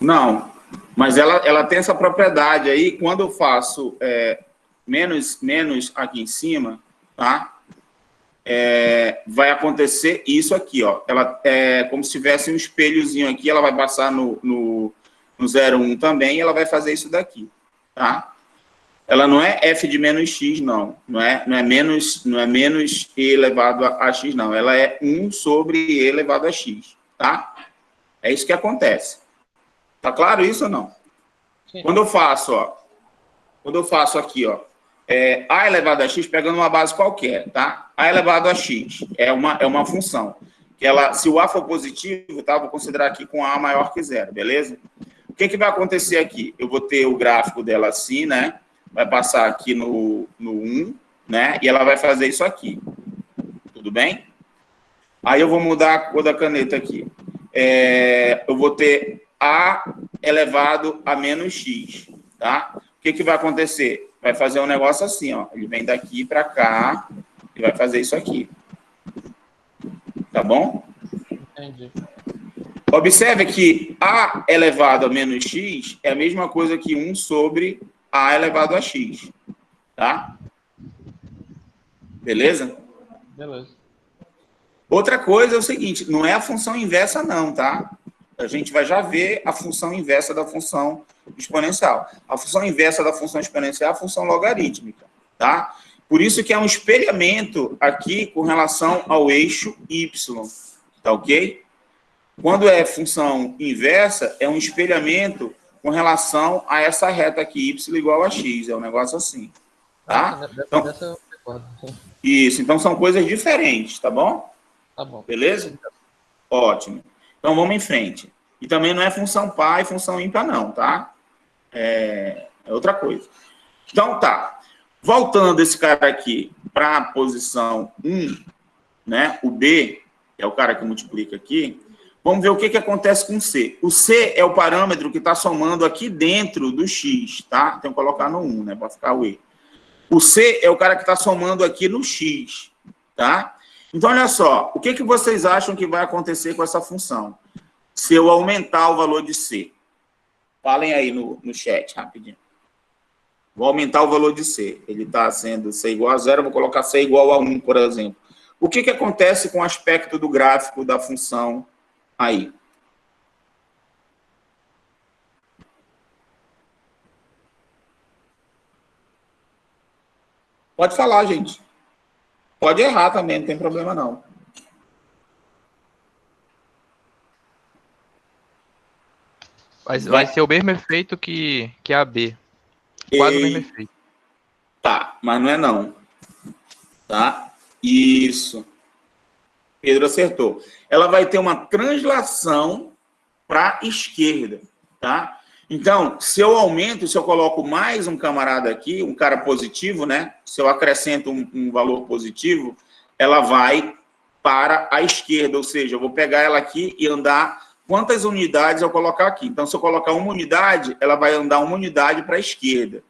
Não. Mas ela tem essa propriedade aí, quando eu faço menos aqui em cima, tá? Vai acontecer isso aqui, ó. Ela é como se tivesse um espelhozinho aqui, ela vai passar no 0,1 também, e ela vai fazer isso daqui, tá? Ela não é f de menos x, não. Não é menos e elevado a x, não. Ela é 1 sobre e elevado a x, tá? É isso que acontece. Tá claro isso ou não? Sim. Quando eu faço aqui, ó, a elevado a x, pegando uma base qualquer, tá? A elevado a x é uma função. Que se o a for positivo, tá? Vou considerar aqui com a maior que 0, beleza? O que vai acontecer aqui? Eu vou ter o gráfico dela assim, né? Vai passar aqui no 1, né? E ela vai fazer isso aqui. Tudo bem? Aí eu vou mudar a cor da caneta aqui. Eu vou ter a elevado a menos x, tá? O que vai acontecer? Vai fazer um negócio assim, ó. Ele vem daqui para cá e vai fazer isso aqui. Tá bom? Entendi. Observe que a elevado a menos x é a mesma coisa que 1 sobre a elevado a x, tá? Beleza? Beleza. Outra coisa é o seguinte, não é a função inversa não, tá? A gente vai já ver a função inversa da função exponencial. A função inversa da função exponencial é a função logarítmica, tá? Por isso que é um espelhamento aqui com relação ao eixo y, tá ok? Quando é função inversa, é um espelhamento com relação a essa reta aqui, y igual a x, é um negócio assim, tá? Então, Dessa eu recordo. isso, então são coisas diferentes, tá bom? Tá bom. Beleza? Ótimo. Então, vamos em frente. E também não é função par e função ímpar, não, tá? É outra coisa. Então, tá. Voltando esse cara aqui para a posição 1, né? O B, que é o cara que multiplica aqui. Vamos ver o que acontece com o C. O C é o parâmetro que está somando aqui dentro do X, tá? Tem que colocar no 1, né? Para ficar o E. O C é o cara que está somando aqui no X, tá? Então, olha só. O que vocês acham que vai acontecer com essa função? Se eu aumentar o valor de C. Falem aí no chat, rapidinho. Vou aumentar o valor de C. Ele está sendo C igual a 0, vou colocar C igual a 1, por exemplo. O que acontece com o aspecto do gráfico da função aí? Pode falar, gente. Pode errar também, não tem problema não. Vai ser o mesmo efeito que a B. Quase o mesmo efeito. Tá, mas não é não. Tá? Isso. Pedro acertou. Ela vai ter uma translação para a esquerda, tá? Então, se eu aumento, se eu coloco mais um camarada aqui, um cara positivo, né? Se eu acrescento um valor positivo, ela vai para a esquerda, ou seja, eu vou pegar ela aqui e andar quantas unidades eu colocar aqui. Então, se eu colocar uma unidade, ela vai andar uma unidade para a esquerda,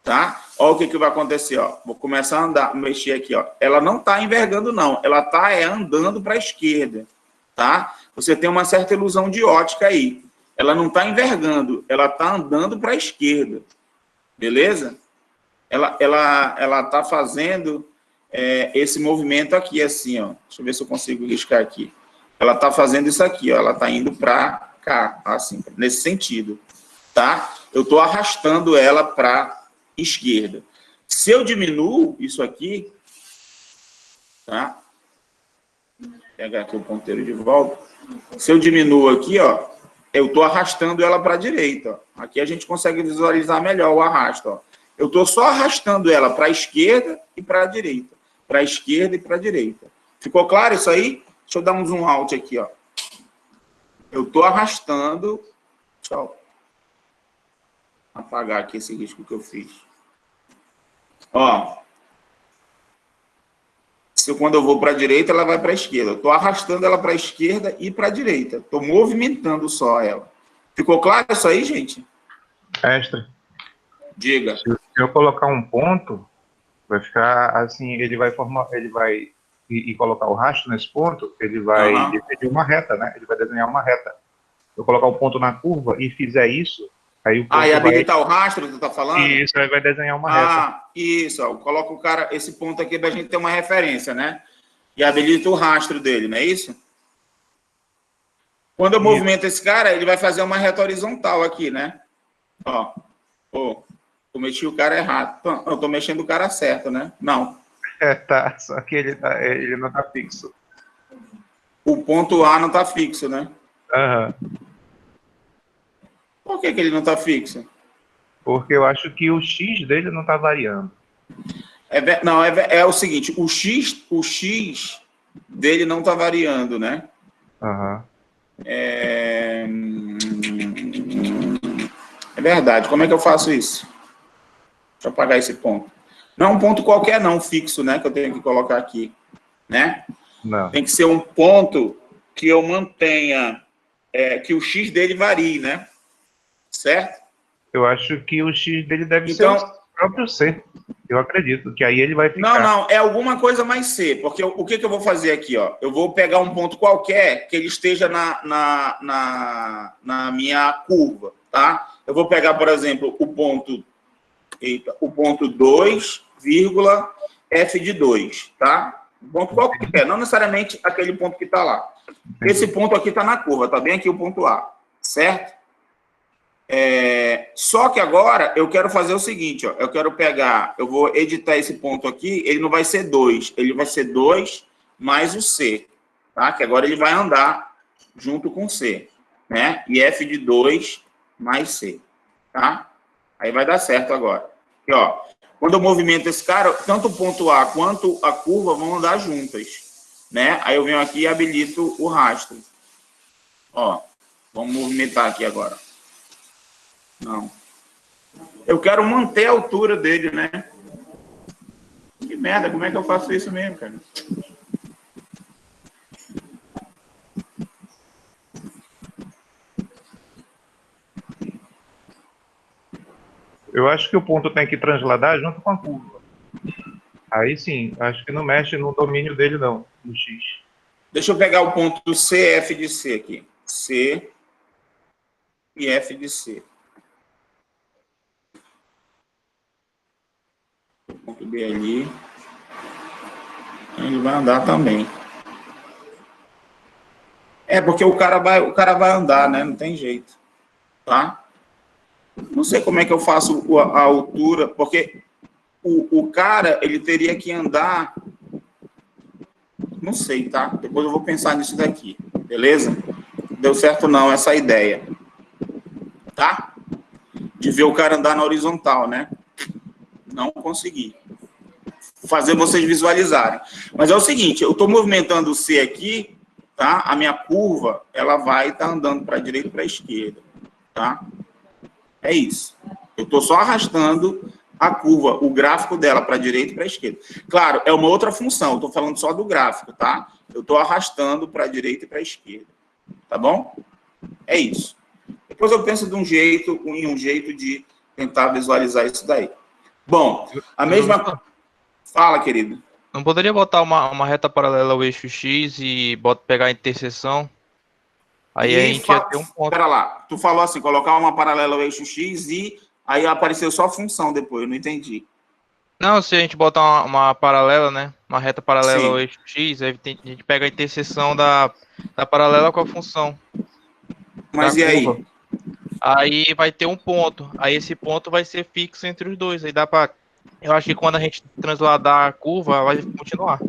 tá? Olha o que vai acontecer, ó. Vou começar a andar, mexer aqui, ó. Ela não está envergando, não. Ela está andando para a esquerda, tá? Você tem uma certa ilusão de ótica aí. Ela não está envergando, ela está andando para a esquerda, beleza? Ela está fazendo esse movimento aqui, assim, ó. Deixa eu ver se eu consigo riscar aqui. Ela está fazendo isso aqui, ó. Ela está indo para cá, assim, nesse sentido, tá? Eu estou arrastando ela para esquerda. Se eu diminuo isso aqui, tá? Vou pegar aqui o ponteiro de volta. Se eu diminuo aqui, ó, eu estou arrastando ela para a direita. Ó. Aqui a gente consegue visualizar melhor o arrasto. Ó. Eu estou só arrastando ela para a esquerda e para a direita. Para a esquerda e para a direita. Ficou claro isso aí? Deixa eu dar um zoom out aqui. Ó. Eu estou arrastando... Deixa eu apagar aqui esse risco que eu fiz. Ó. Quando eu vou para a direita, ela vai para a esquerda. Eu estou arrastando ela para a esquerda e para a direita. Estou movimentando só ela. Ficou claro isso aí, gente? Mestre. Diga. Se eu colocar um ponto, vai ficar assim, ele vai formar, ele vai e colocar o rastro nesse ponto, ele vai definir uma reta, né? Ele vai desenhar uma reta. Se eu colocar o ponto na curva e fizer isso, aí o ponto e habilitar o rastro, tu tá falando? Isso, aí vai desenhar uma reta. Isso, ó, coloca o cara, esse ponto aqui pra gente ter uma referência, né? E habilita o rastro dele, não é isso? Quando eu movimento esse cara, ele vai fazer uma reta horizontal aqui, né? Ó, eu mexi o cara errado. Eu tô mexendo o cara certo, né? Não. Tá, só que ele não tá fixo. O ponto A não tá fixo, né? Aham. Por que ele não tá fixo? Porque eu acho que o X dele não tá variando. Não, é o seguinte, o X dele não tá variando, né? Aham. É verdade. Como é que eu faço isso? Deixa eu apagar esse ponto. Não é um ponto qualquer, não, fixo, né? Que eu tenho que colocar aqui, né? Não. Tem que ser um ponto que eu mantenha, que o X dele varie, né? Certo? Eu acho que o X dele deve ser o próprio C. Eu acredito que aí ele vai ficar... Não, é alguma coisa mais C, porque o que eu vou fazer aqui, ó? Eu vou pegar um ponto qualquer que ele esteja na minha curva, tá? Eu vou pegar, por exemplo, o ponto Eita, o ponto 2, vírgula, f de 2, tá? O ponto qualquer, não necessariamente aquele ponto que está lá. Esse ponto aqui está na curva, tá bem aqui o ponto A, certo? Só que agora eu quero fazer o seguinte, ó, eu vou editar esse ponto aqui, ele não vai ser 2, ele vai ser 2 mais o C, tá? Que agora ele vai andar junto com C, né? E f de 2 mais C, tá? Aí vai dar certo agora. Aqui, ó, quando eu movimento esse cara, tanto o ponto A quanto a curva vão andar juntas, né? Aí eu venho aqui e habilito o rastro. Ó, vamos movimentar aqui agora. Não. Eu quero manter a altura dele, né? Que merda, como é que eu faço isso mesmo, cara? Eu acho que o ponto tem que transladar junto com a curva. Aí sim, acho que não mexe no domínio dele, não, no X. Deixa eu pegar o ponto do C, F de C aqui. C e F de C. O ponto B ali. Ele vai andar também. Porque o cara vai andar, né? Não tem jeito. Tá? Não sei como é que eu faço a altura, porque o cara, ele teria que andar... Não sei, tá? Depois eu vou pensar nisso daqui, beleza? Deu certo não essa ideia. Tá? De ver o cara andar na horizontal, né? Não consegui. Fazer vocês visualizarem. Mas é o seguinte, eu estou movimentando o C aqui, tá? A minha curva, ela vai estar andando para a direita e para a esquerda, tá? É isso. Eu estou só arrastando a curva, o gráfico dela para a direita e para a esquerda. Claro, é uma outra função, eu estou falando só do gráfico, tá? Eu estou arrastando para a direita e para a esquerda, tá bom? É isso. Depois eu penso em um jeito de tentar visualizar isso daí. Bom, a mesma... Fala, querido. Não poderia botar uma reta paralela ao eixo X e pegar a interseção? Aí a gente ia ter um ponto. Espera lá, tu falou assim, colocar uma paralela ao eixo X e aí apareceu só a função depois, eu não entendi. Não, se a gente botar uma paralela, né? Uma reta paralela Sim. ao eixo X, aí a gente pega a interseção da paralela com a função. Mas e aí? Aí vai ter um ponto. Aí esse ponto vai ser fixo entre os dois. Aí dá pra... Eu acho que quando a gente transladar a curva, vai continuar.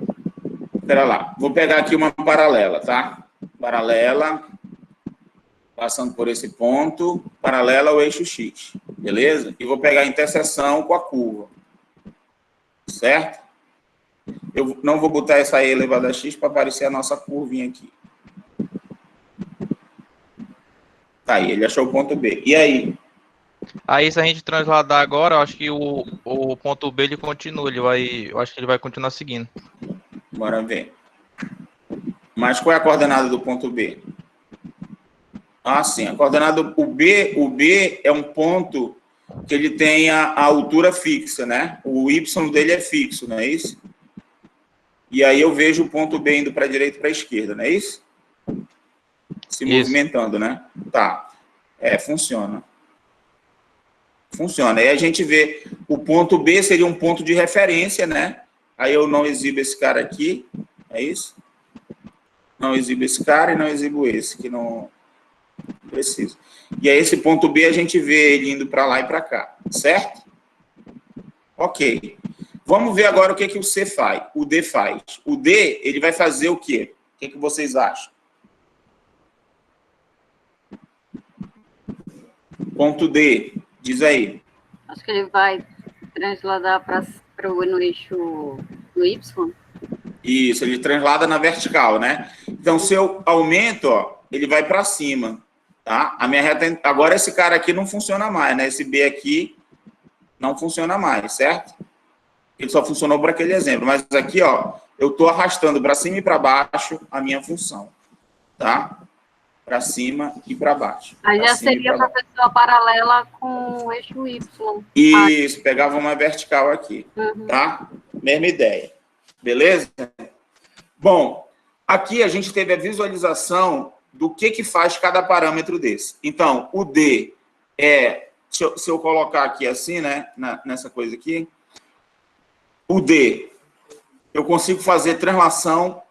Espera lá, vou pegar aqui uma paralela, tá? Paralela, passando por esse ponto, paralela ao eixo X, beleza? E vou pegar a interseção com a curva, certo? Eu não vou botar essa E elevado a X para aparecer a nossa curvinha aqui. Tá aí, ele achou o ponto B. E aí? Aí, se a gente transladar agora, eu acho que o ponto B ele continua, eu acho que ele vai continuar seguindo. Bora ver. Mas qual é a coordenada do ponto B? Ah, sim, a coordenada o B é um ponto que ele tem a altura fixa, né? O Y dele é fixo, não é isso? E aí eu vejo o ponto B indo para a direita e para a esquerda, não é isso? Se movimentando, né? Tá. Funciona. Funciona. Aí a gente vê o ponto B seria um ponto de referência, né? Aí eu não exibo esse cara aqui, é isso? Não exibo esse cara e não exibo esse, que não preciso. E aí esse ponto B a gente vê ele indo para lá e para cá, certo? Ok. Vamos ver agora o que o C faz, o D faz. O D, ele vai fazer o quê? O que vocês acham? Ponto D, diz aí. Acho que ele vai transladar no eixo do Y. Isso, ele translada na vertical, né? Então, se eu aumento, ó, ele vai para cima, tá? A minha reta... Agora, esse cara aqui não funciona mais, né? Esse B aqui não funciona mais, certo? Ele só funcionou por aquele exemplo. Mas aqui, ó, eu estou arrastando para cima e para baixo a minha função, tá? Para cima e para baixo. Aí já seria, professor, paralela com o eixo Y. Isso, pegava uma vertical aqui, tá? Mesma ideia. Beleza? Bom, aqui a gente teve a visualização do que faz cada parâmetro desse. Então, o D é se eu colocar aqui assim, né, nessa coisa aqui, o D, eu consigo fazer translação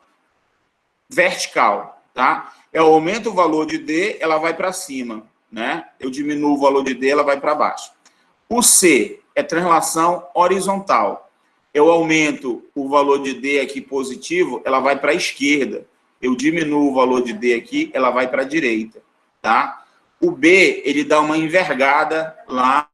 vertical, tá? Eu aumento o valor de D, ela vai para cima, né? Eu diminuo o valor de D, ela vai para baixo. O C é translação horizontal. Eu aumento o valor de D aqui positivo, ela vai para a esquerda. Eu diminuo o valor de D aqui, ela vai para a direita, tá? O B, ele dá uma envergada lá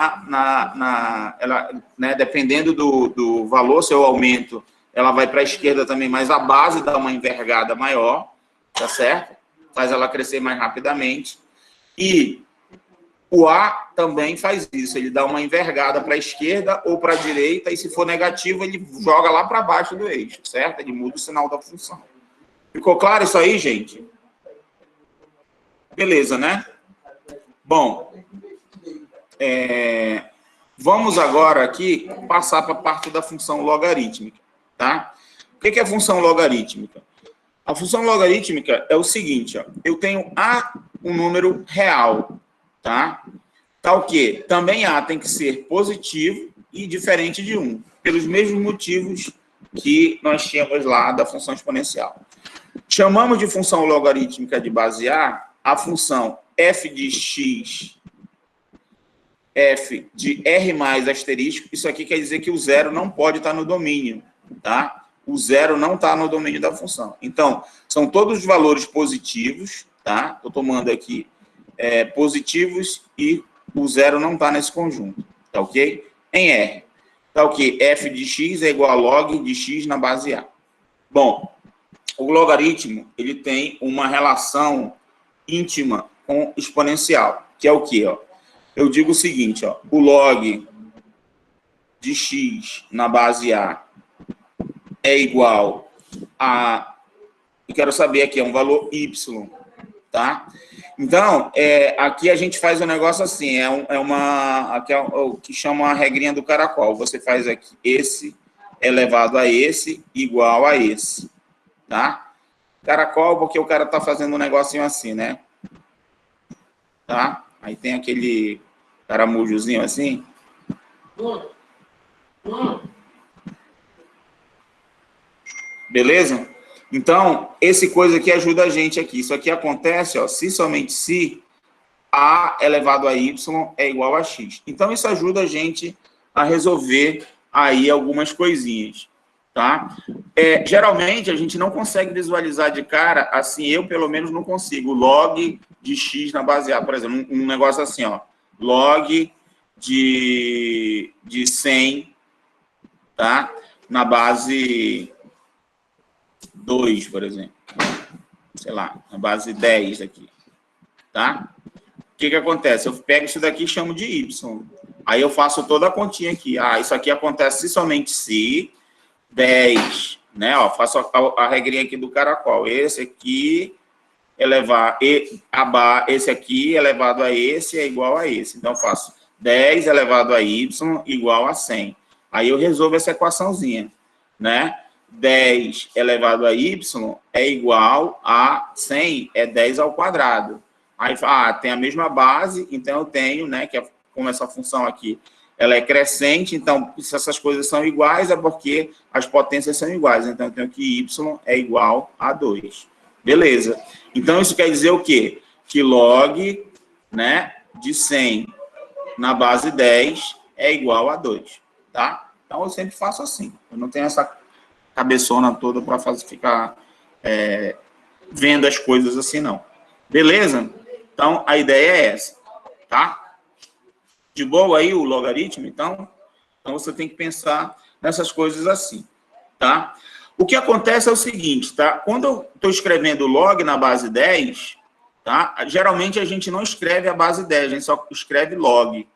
ela, né, dependendo do valor, se eu aumento, ela vai para a esquerda também, mas a base dá uma envergada maior, tá certo? Faz ela crescer mais rapidamente. E o A também faz isso, ele dá uma envergada para a esquerda ou para a direita, e se for negativo, ele joga lá para baixo do eixo, certo? Ele muda o sinal da função. Ficou claro isso aí, gente? Beleza, né? Bom, vamos agora aqui passar para a parte da função logarítmica, tá? O que é a função logarítmica? A função logarítmica é o seguinte, ó, eu tenho A, um número real, tá? Tal que também A tem que ser positivo e diferente de 1, pelos mesmos motivos que nós tínhamos lá da função exponencial. Chamamos de função logarítmica de base a função f de x, f de r mais asterisco. Isso aqui quer dizer que o zero não pode estar no domínio, tá? O zero não está no domínio da função. Então, são todos os valores positivos, tá? Estou tomando aqui positivos e o zero não está nesse conjunto, tá ok? Em R, tá ok? F de x é igual a log de x na base A. Bom, o logaritmo, ele tem uma relação íntima com exponencial, que é o quê? Ó? Eu digo o seguinte, ó, o log de x na base A é igual a... Eu quero saber aqui, é um valor y, tá? Então, aqui a gente faz um negócio assim, aqui é o que chama a regrinha do caracol. Você faz aqui esse elevado a esse igual a esse, tá? Caracol, porque o cara tá fazendo um negocinho assim, né? Tá? Aí tem aquele caramujozinho assim. Beleza? Então, esse coisa aqui ajuda a gente aqui. Isso aqui acontece, ó, se somente se A elevado a Y é igual a X. Então, isso ajuda a gente a resolver aí algumas coisinhas, tá? Geralmente, a gente não consegue visualizar de cara, assim, eu pelo menos não consigo, log de X na base A, por exemplo, um negócio assim, ó, log de 100, tá? Na base 2, por exemplo. Sei lá, na base 10 aqui, tá? O que acontece? Eu pego isso daqui e chamo de Y. Aí eu faço toda a continha aqui. Ah, isso aqui acontece se somente se 10, né? Ó, faço a regrinha aqui do caracol. Esse aqui esse aqui elevado a esse é igual a esse. Então, eu faço 10 elevado a Y igual a 100. Aí eu resolvo essa equaçãozinha, né? 10 elevado a Y é igual a 100, é 10 ao quadrado. Aí, tem a mesma base, então eu tenho, né, que como essa função aqui, ela é crescente, então, se essas coisas são iguais, é porque as potências são iguais. Então, eu tenho que Y é igual a 2. Beleza. Então, isso quer dizer o quê? Que log, né, de 100 na base 10 é igual a 2, tá? Então, eu sempre faço assim. Eu não tenho essa cabeçona toda para ficar vendo as coisas assim, não. Beleza? Então, a ideia é essa, tá? De boa aí o logaritmo, então? Então, você tem que pensar nessas coisas assim, tá? O que acontece é o seguinte, tá? Quando eu estou escrevendo log na base 10, tá? Geralmente, a gente não escreve a base 10, a gente só escreve log,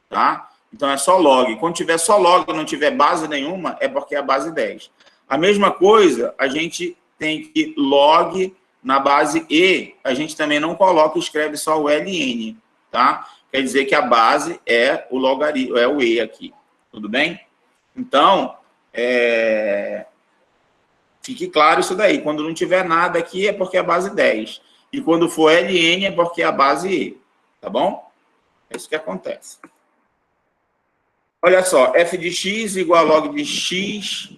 tá? Então, é só log. Quando tiver só log e não tiver base nenhuma, é porque é a base 10. A mesma coisa, a gente tem que log na base E, a gente também não coloca e escreve só o ln, tá? Quer dizer que a base é o logaritmo, é o E aqui, tudo bem? Então, fique claro isso daí. Quando não tiver nada aqui, é porque é a base 10. E quando for ln, é porque é a base E, tá bom? É isso que acontece. Olha só, f de x igual a log de x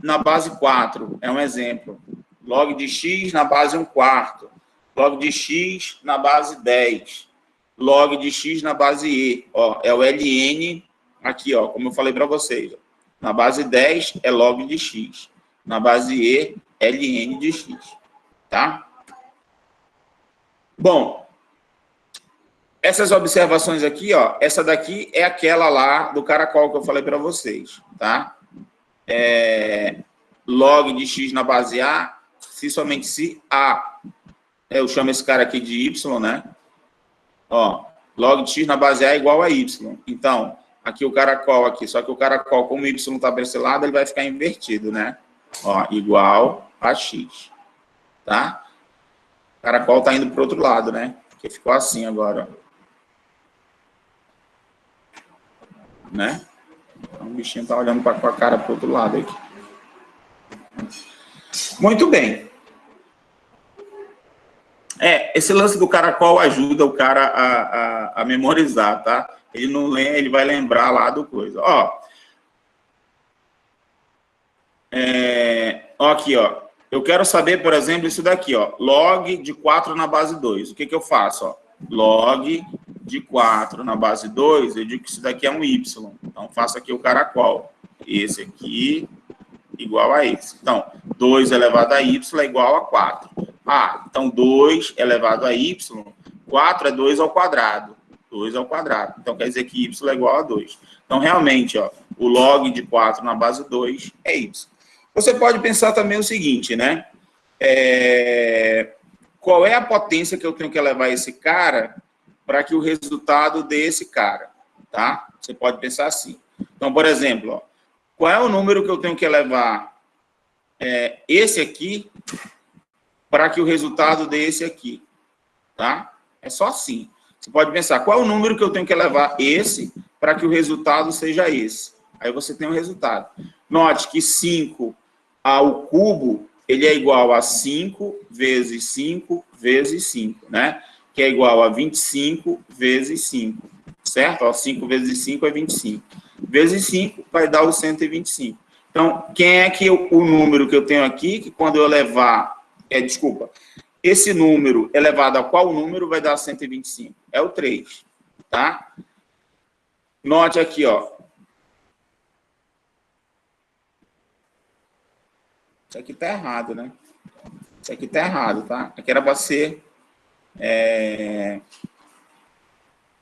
na base 4, é um exemplo. Log de x na base 1/4. Log de x na base 10. Log de x na base e. Ó, é o ln aqui, ó, como eu falei para vocês. Ó. Na base 10 é log de x. Na base e, ln de x. Tá? Bom, essas observações aqui, ó, essa daqui é aquela lá do caracol que eu falei para vocês, tá? Log de x na base a, se somente se a, eu chamo esse cara aqui de y, né? Ó, log de x na base a é igual a y. Então, aqui o caracol aqui, só que o caracol, como o y está para esse lado, ele vai ficar invertido, né? Ó, igual a x, tá? O caracol tá indo para o outro lado, né? Porque ficou assim agora, ó. Né? Então, o bichinho tá olhando com a cara para o outro lado aqui. Muito bem. Esse lance do caracol ajuda o cara a memorizar, tá? Ele não lê, ele vai lembrar lá do coisa. Ó, ó aqui, ó. Eu quero saber, por exemplo, isso daqui, ó. Log de 4 na base 2. O que que eu faço, ó? Log de 4 na base 2, eu digo que isso daqui é um y. Então, faço aqui o caracol. Esse aqui igual a esse. Então, 2 elevado a y é igual a 4. Ah, então 2 elevado a y, 4 é 2 ao quadrado. 2 ao quadrado. Então, quer dizer que y é igual a 2. Então, realmente, ó, o log de 4 na base 2 é y. Você pode pensar também o seguinte, né? Qual é a potência que eu tenho que elevar esse cara para que o resultado dê esse cara, tá? Você pode pensar assim. Então, por exemplo, ó, qual é o número que eu tenho que elevar esse aqui para que o resultado dê esse aqui, tá? É só assim. Você pode pensar, qual é o número que eu tenho que elevar esse para que o resultado seja esse? Aí você tem o resultado. Note que 5 ao cubo, ele é igual a 5 vezes 5 vezes 5, né? Que é igual a 25 vezes 5, certo? Ó, 5 vezes 5 é 25. Vezes 5 vai dar o 125. Então, quem é que o número que eu tenho aqui, que quando eu levar... desculpa, esse número elevado a qual número vai dar 125? É o 3, tá? Note aqui, ó. Isso aqui tá errado, né? Isso aqui tá errado, tá? Aqui era para ser...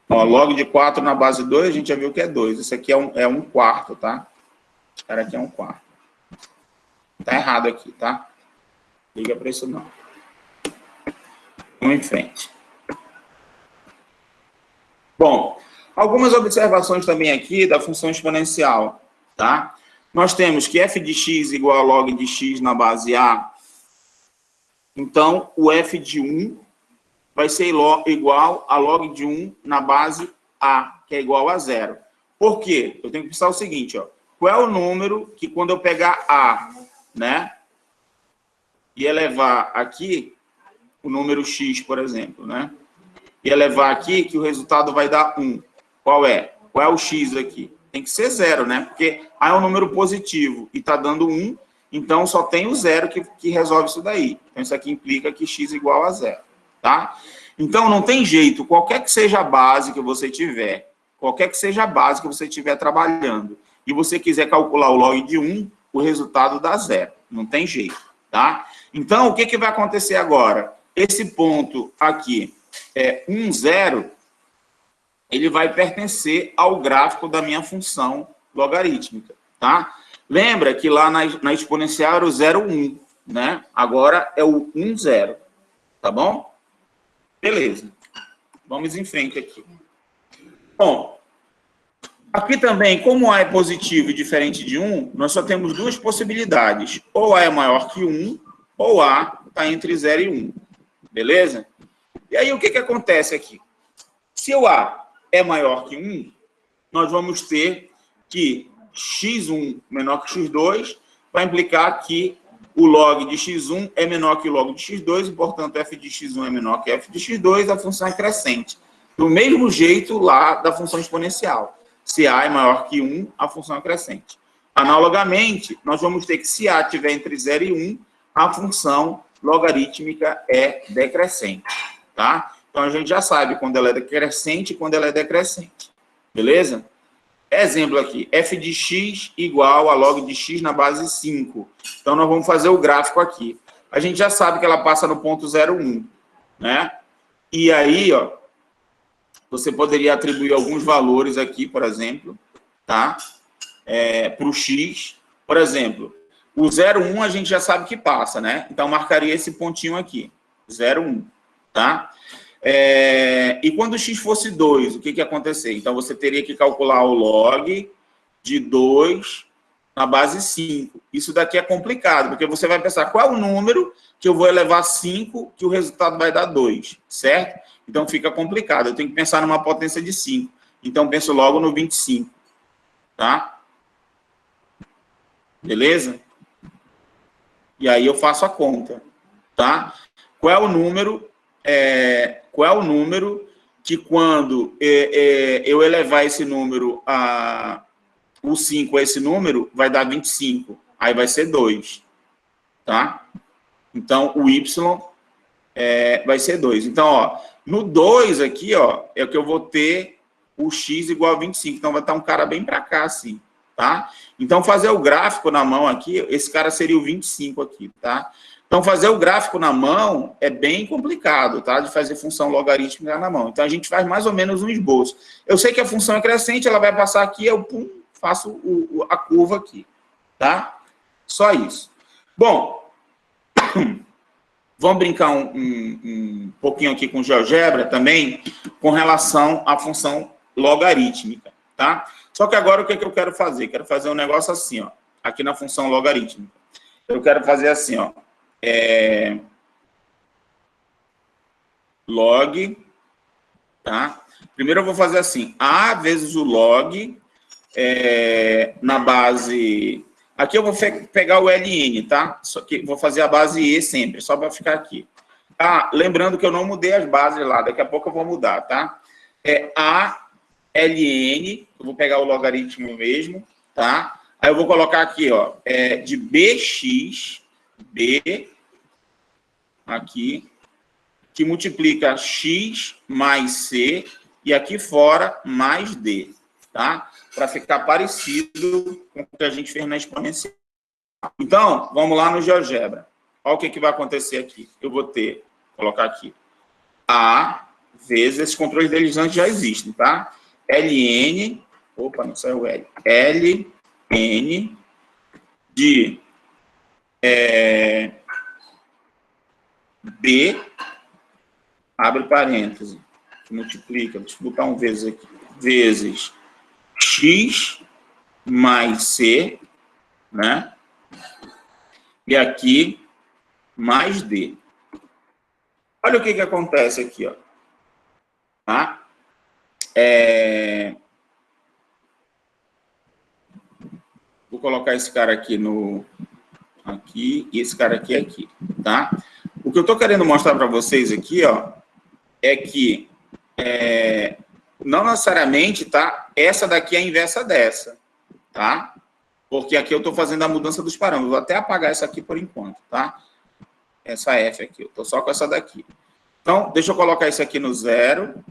Ó, log de 4 na base 2, a gente já viu que é 2. Isso aqui é um quarto, tá? Esse cara aqui é um quarto. Tá errado aqui, tá? Liga para isso não. Vamos em frente. Bom, algumas observações também aqui da função exponencial, tá? Nós temos que f de x igual a log de x na base a. Então, o f de 1 vai ser igual a log de 1 na base a, que é igual a 0. Por quê? Eu tenho que pensar o seguinte, ó. Qual é o número que quando eu pegar a, né, e elevar aqui o número x, por exemplo, né, e elevar aqui que o resultado vai dar 1. Qual é? Qual é o x aqui? Tem que ser 0, né? Porque a é um número positivo e está dando 1, então só tem o 0 que resolve isso daí. Então, isso aqui implica que x é igual a 0, tá? Então, não tem jeito, qualquer que seja a base que você tiver, qualquer que seja a base que você estiver trabalhando, e você quiser calcular o log de 1, o resultado dá 0. Não tem jeito, tá? Então, o que que vai acontecer agora? Esse ponto aqui, 1, 0, ele vai pertencer ao gráfico da minha função logarítmica, tá? Lembra que lá na exponencial era o 0, 1, né? Agora é o 1, 0, tá bom? Beleza. Vamos em frente aqui. Bom, aqui também, como A é positivo e diferente de 1, nós só temos duas possibilidades. Ou A é maior que 1, ou A está entre 0 e 1. Beleza? E aí, o que que acontece aqui? Se o A é maior que 1, nós vamos ter que x1 menor que x2 vai implicar que o log de x1 é menor que o log de x2 e, portanto, f de x1 é menor que f de x2, a função é crescente. Do mesmo jeito lá da função exponencial. Se A é maior que 1, a função é crescente. Analogamente, nós vamos ter que, se A estiver entre 0 e 1, a função logarítmica é decrescente, tá? Então, a gente já sabe quando ela é crescente e quando ela é decrescente, beleza? Exemplo aqui, f de x igual a log de x na base 5. Então, nós vamos fazer o gráfico aqui. A gente já sabe que ela passa no ponto 0,1, né? E aí, ó, você poderia atribuir alguns valores aqui, por exemplo, tá? Para o x. Por exemplo, o 0,1 a gente já sabe que passa, né? Então, marcaria esse pontinho aqui, 0,1, tá? E quando o x fosse 2, o que ia acontecer? Então, você teria que calcular o log de 2 na base 5. Isso daqui é complicado, porque você vai pensar qual é o número que eu vou elevar 5, que o resultado vai dar 2, certo? Então, fica complicado. Eu tenho que pensar numa potência de 5. Então, penso logo no 25, tá? Beleza? E aí eu faço a conta, tá? Qual é o número que quando eu elevar esse número, o 5 a esse número, vai dar 25. Aí vai ser 2, tá? Então, o y vai ser 2. Então, ó, no 2 aqui, ó, é que eu vou ter o x igual a 25. Então, vai estar um cara bem para cá, assim, tá? Então, fazer o gráfico na mão aqui, esse cara seria o 25 aqui, tá? Então, fazer o gráfico na mão é bem complicado, tá? De fazer função logarítmica na mão. Então, a gente faz mais ou menos um esboço. Eu sei que a função é crescente, ela vai passar aqui, eu pum, faço a curva aqui, tá? Só isso. Bom, vamos brincar um pouquinho aqui com GeoGebra também, com relação à função logarítmica, tá? Só que agora o que eu quero fazer? Quero fazer um negócio assim, ó, aqui na função logarítmica. Eu quero fazer assim, ó, log, tá? Primeiro eu vou fazer assim, A vezes o log na base... Aqui eu vou pegar o ln, tá? Só que vou fazer a base e sempre, só para ficar aqui. Ah, lembrando que eu não mudei as bases lá, daqui a pouco eu vou mudar, tá? A ln, eu vou pegar o logaritmo mesmo, tá? Aí eu vou colocar aqui, ó, de bx, b, aqui, que multiplica x mais c, e aqui fora mais d, tá? Para ficar parecido com o que a gente fez na exponencial. Então, vamos lá no GeoGebra. Olha o que vai acontecer aqui. Eu vou colocar aqui, A vezes, esses controles deles antes já existem, tá? ln, opa, não saiu o L, ln de B, abre parênteses, que multiplica, deixa eu botar um vezes aqui, vezes x mais c, né? E aqui, mais d. Olha o que acontece aqui, ó. Tá? Vou colocar esse cara aqui aqui e esse cara aqui, tá? O que eu estou querendo mostrar para vocês aqui, ó, é que não necessariamente, tá? Essa daqui é a inversa dessa, tá? Porque aqui eu estou fazendo a mudança dos parâmetros. Vou até apagar essa aqui por enquanto, tá? Essa F aqui, eu estou só com essa daqui. Então, deixa eu colocar esse aqui no 0.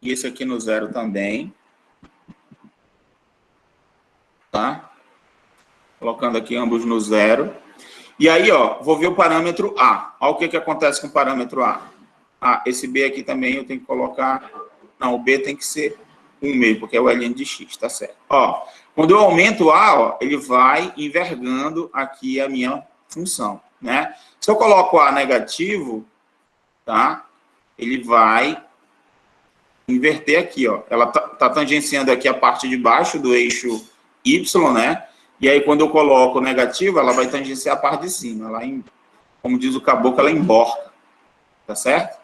E esse aqui no 0 também. Tá? Colocando aqui ambos no 0. E aí, ó, vou ver o parâmetro A. Olha o que acontece com o parâmetro A. Ah, esse B aqui também eu tenho que colocar... Não, o B tem que ser 1 mesmo, porque é o ln de x, tá certo. Ó, quando eu aumento A, ó, ele vai envergando aqui a minha função, né? Se eu coloco A negativo, tá? Ele vai inverter aqui, ó. Ela tá tangenciando aqui a parte de baixo do eixo Y, né? E aí, quando eu coloco negativo, ela vai tangenciar a parte de cima. Ela, como diz o caboclo, ela emborca. Tá certo?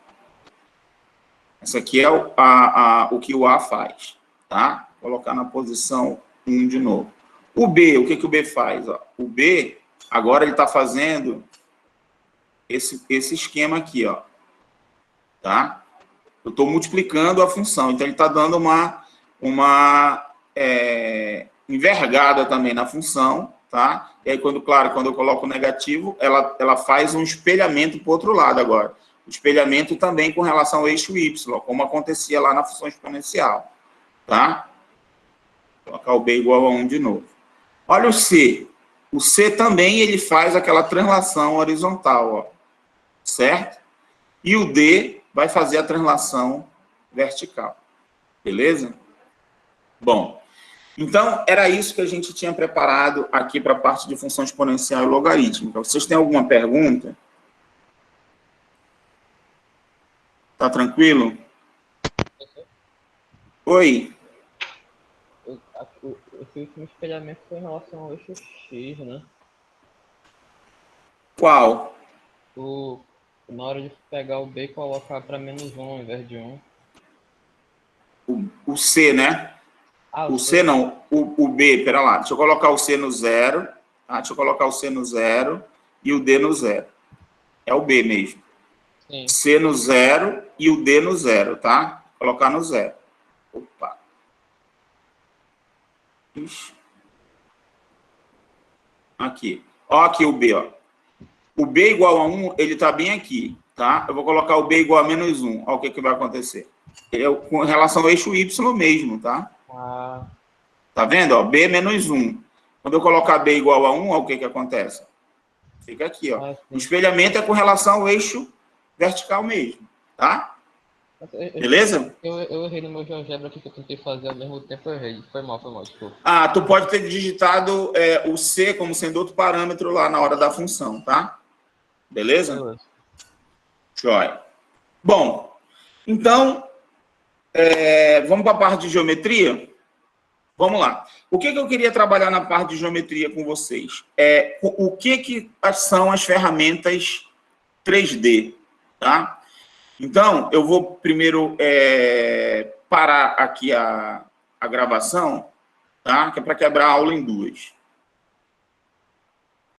Essa aqui é o que o A faz, tá? Vou colocar na posição 1 de novo. O B, o que o B faz? Ó? O B, agora ele está fazendo esse esquema aqui, ó. Tá? Eu estou multiplicando a função, então ele está dando uma uma envergada também na função, tá? E aí, quando eu coloco o negativo, ela faz um espelhamento para o outro lado agora. O espelhamento também com relação ao eixo y, como acontecia lá na função exponencial, tá? Vou colocar o b igual a 1 de novo. Olha o c. O c também ele faz aquela translação horizontal, ó, certo? E o d vai fazer a translação vertical. Beleza? Bom, então era isso que a gente tinha preparado aqui para a parte de função exponencial e logarítmica. Vocês têm alguma pergunta? Tá tranquilo? Oi? Esse último espelhamento foi em relação ao eixo X, né? Qual? Na hora de pegar o B e colocar para -1 ao invés de 1. O C, né? O C não, o B, pera lá. Deixa eu colocar o C no 0. Tá? Deixa eu colocar o C no 0 e o D no 0. É o B mesmo. Sim. C no 0 e o D no 0, tá? Vou colocar no 0. Opa. Ixi. Aqui. Ó aqui o B, ó. O B igual a 1, ele tá bem aqui, tá? Eu vou colocar o B igual a -1. Olha o que vai acontecer. Com relação ao eixo Y mesmo, tá? Ah. Tá vendo? Ó, B menos 1. Quando eu colocar B igual a 1, olha o que acontece. Fica aqui, ó. O espelhamento é com relação ao eixo vertical mesmo, tá? Beleza? Eu errei no meu GeoGebra aqui que eu tentei fazer ao mesmo tempo, eu errei. Foi mal, desculpa. Ah, tu pode ter digitado o C como sendo outro parâmetro lá na hora da função, tá? Beleza? Joia. Bom, então, vamos para a parte de geometria? Vamos lá. O que eu queria trabalhar na parte de geometria com vocês? O que são as ferramentas 3D, tá? Então, eu vou primeiro parar aqui a gravação, tá? Que é para quebrar a aula em duas.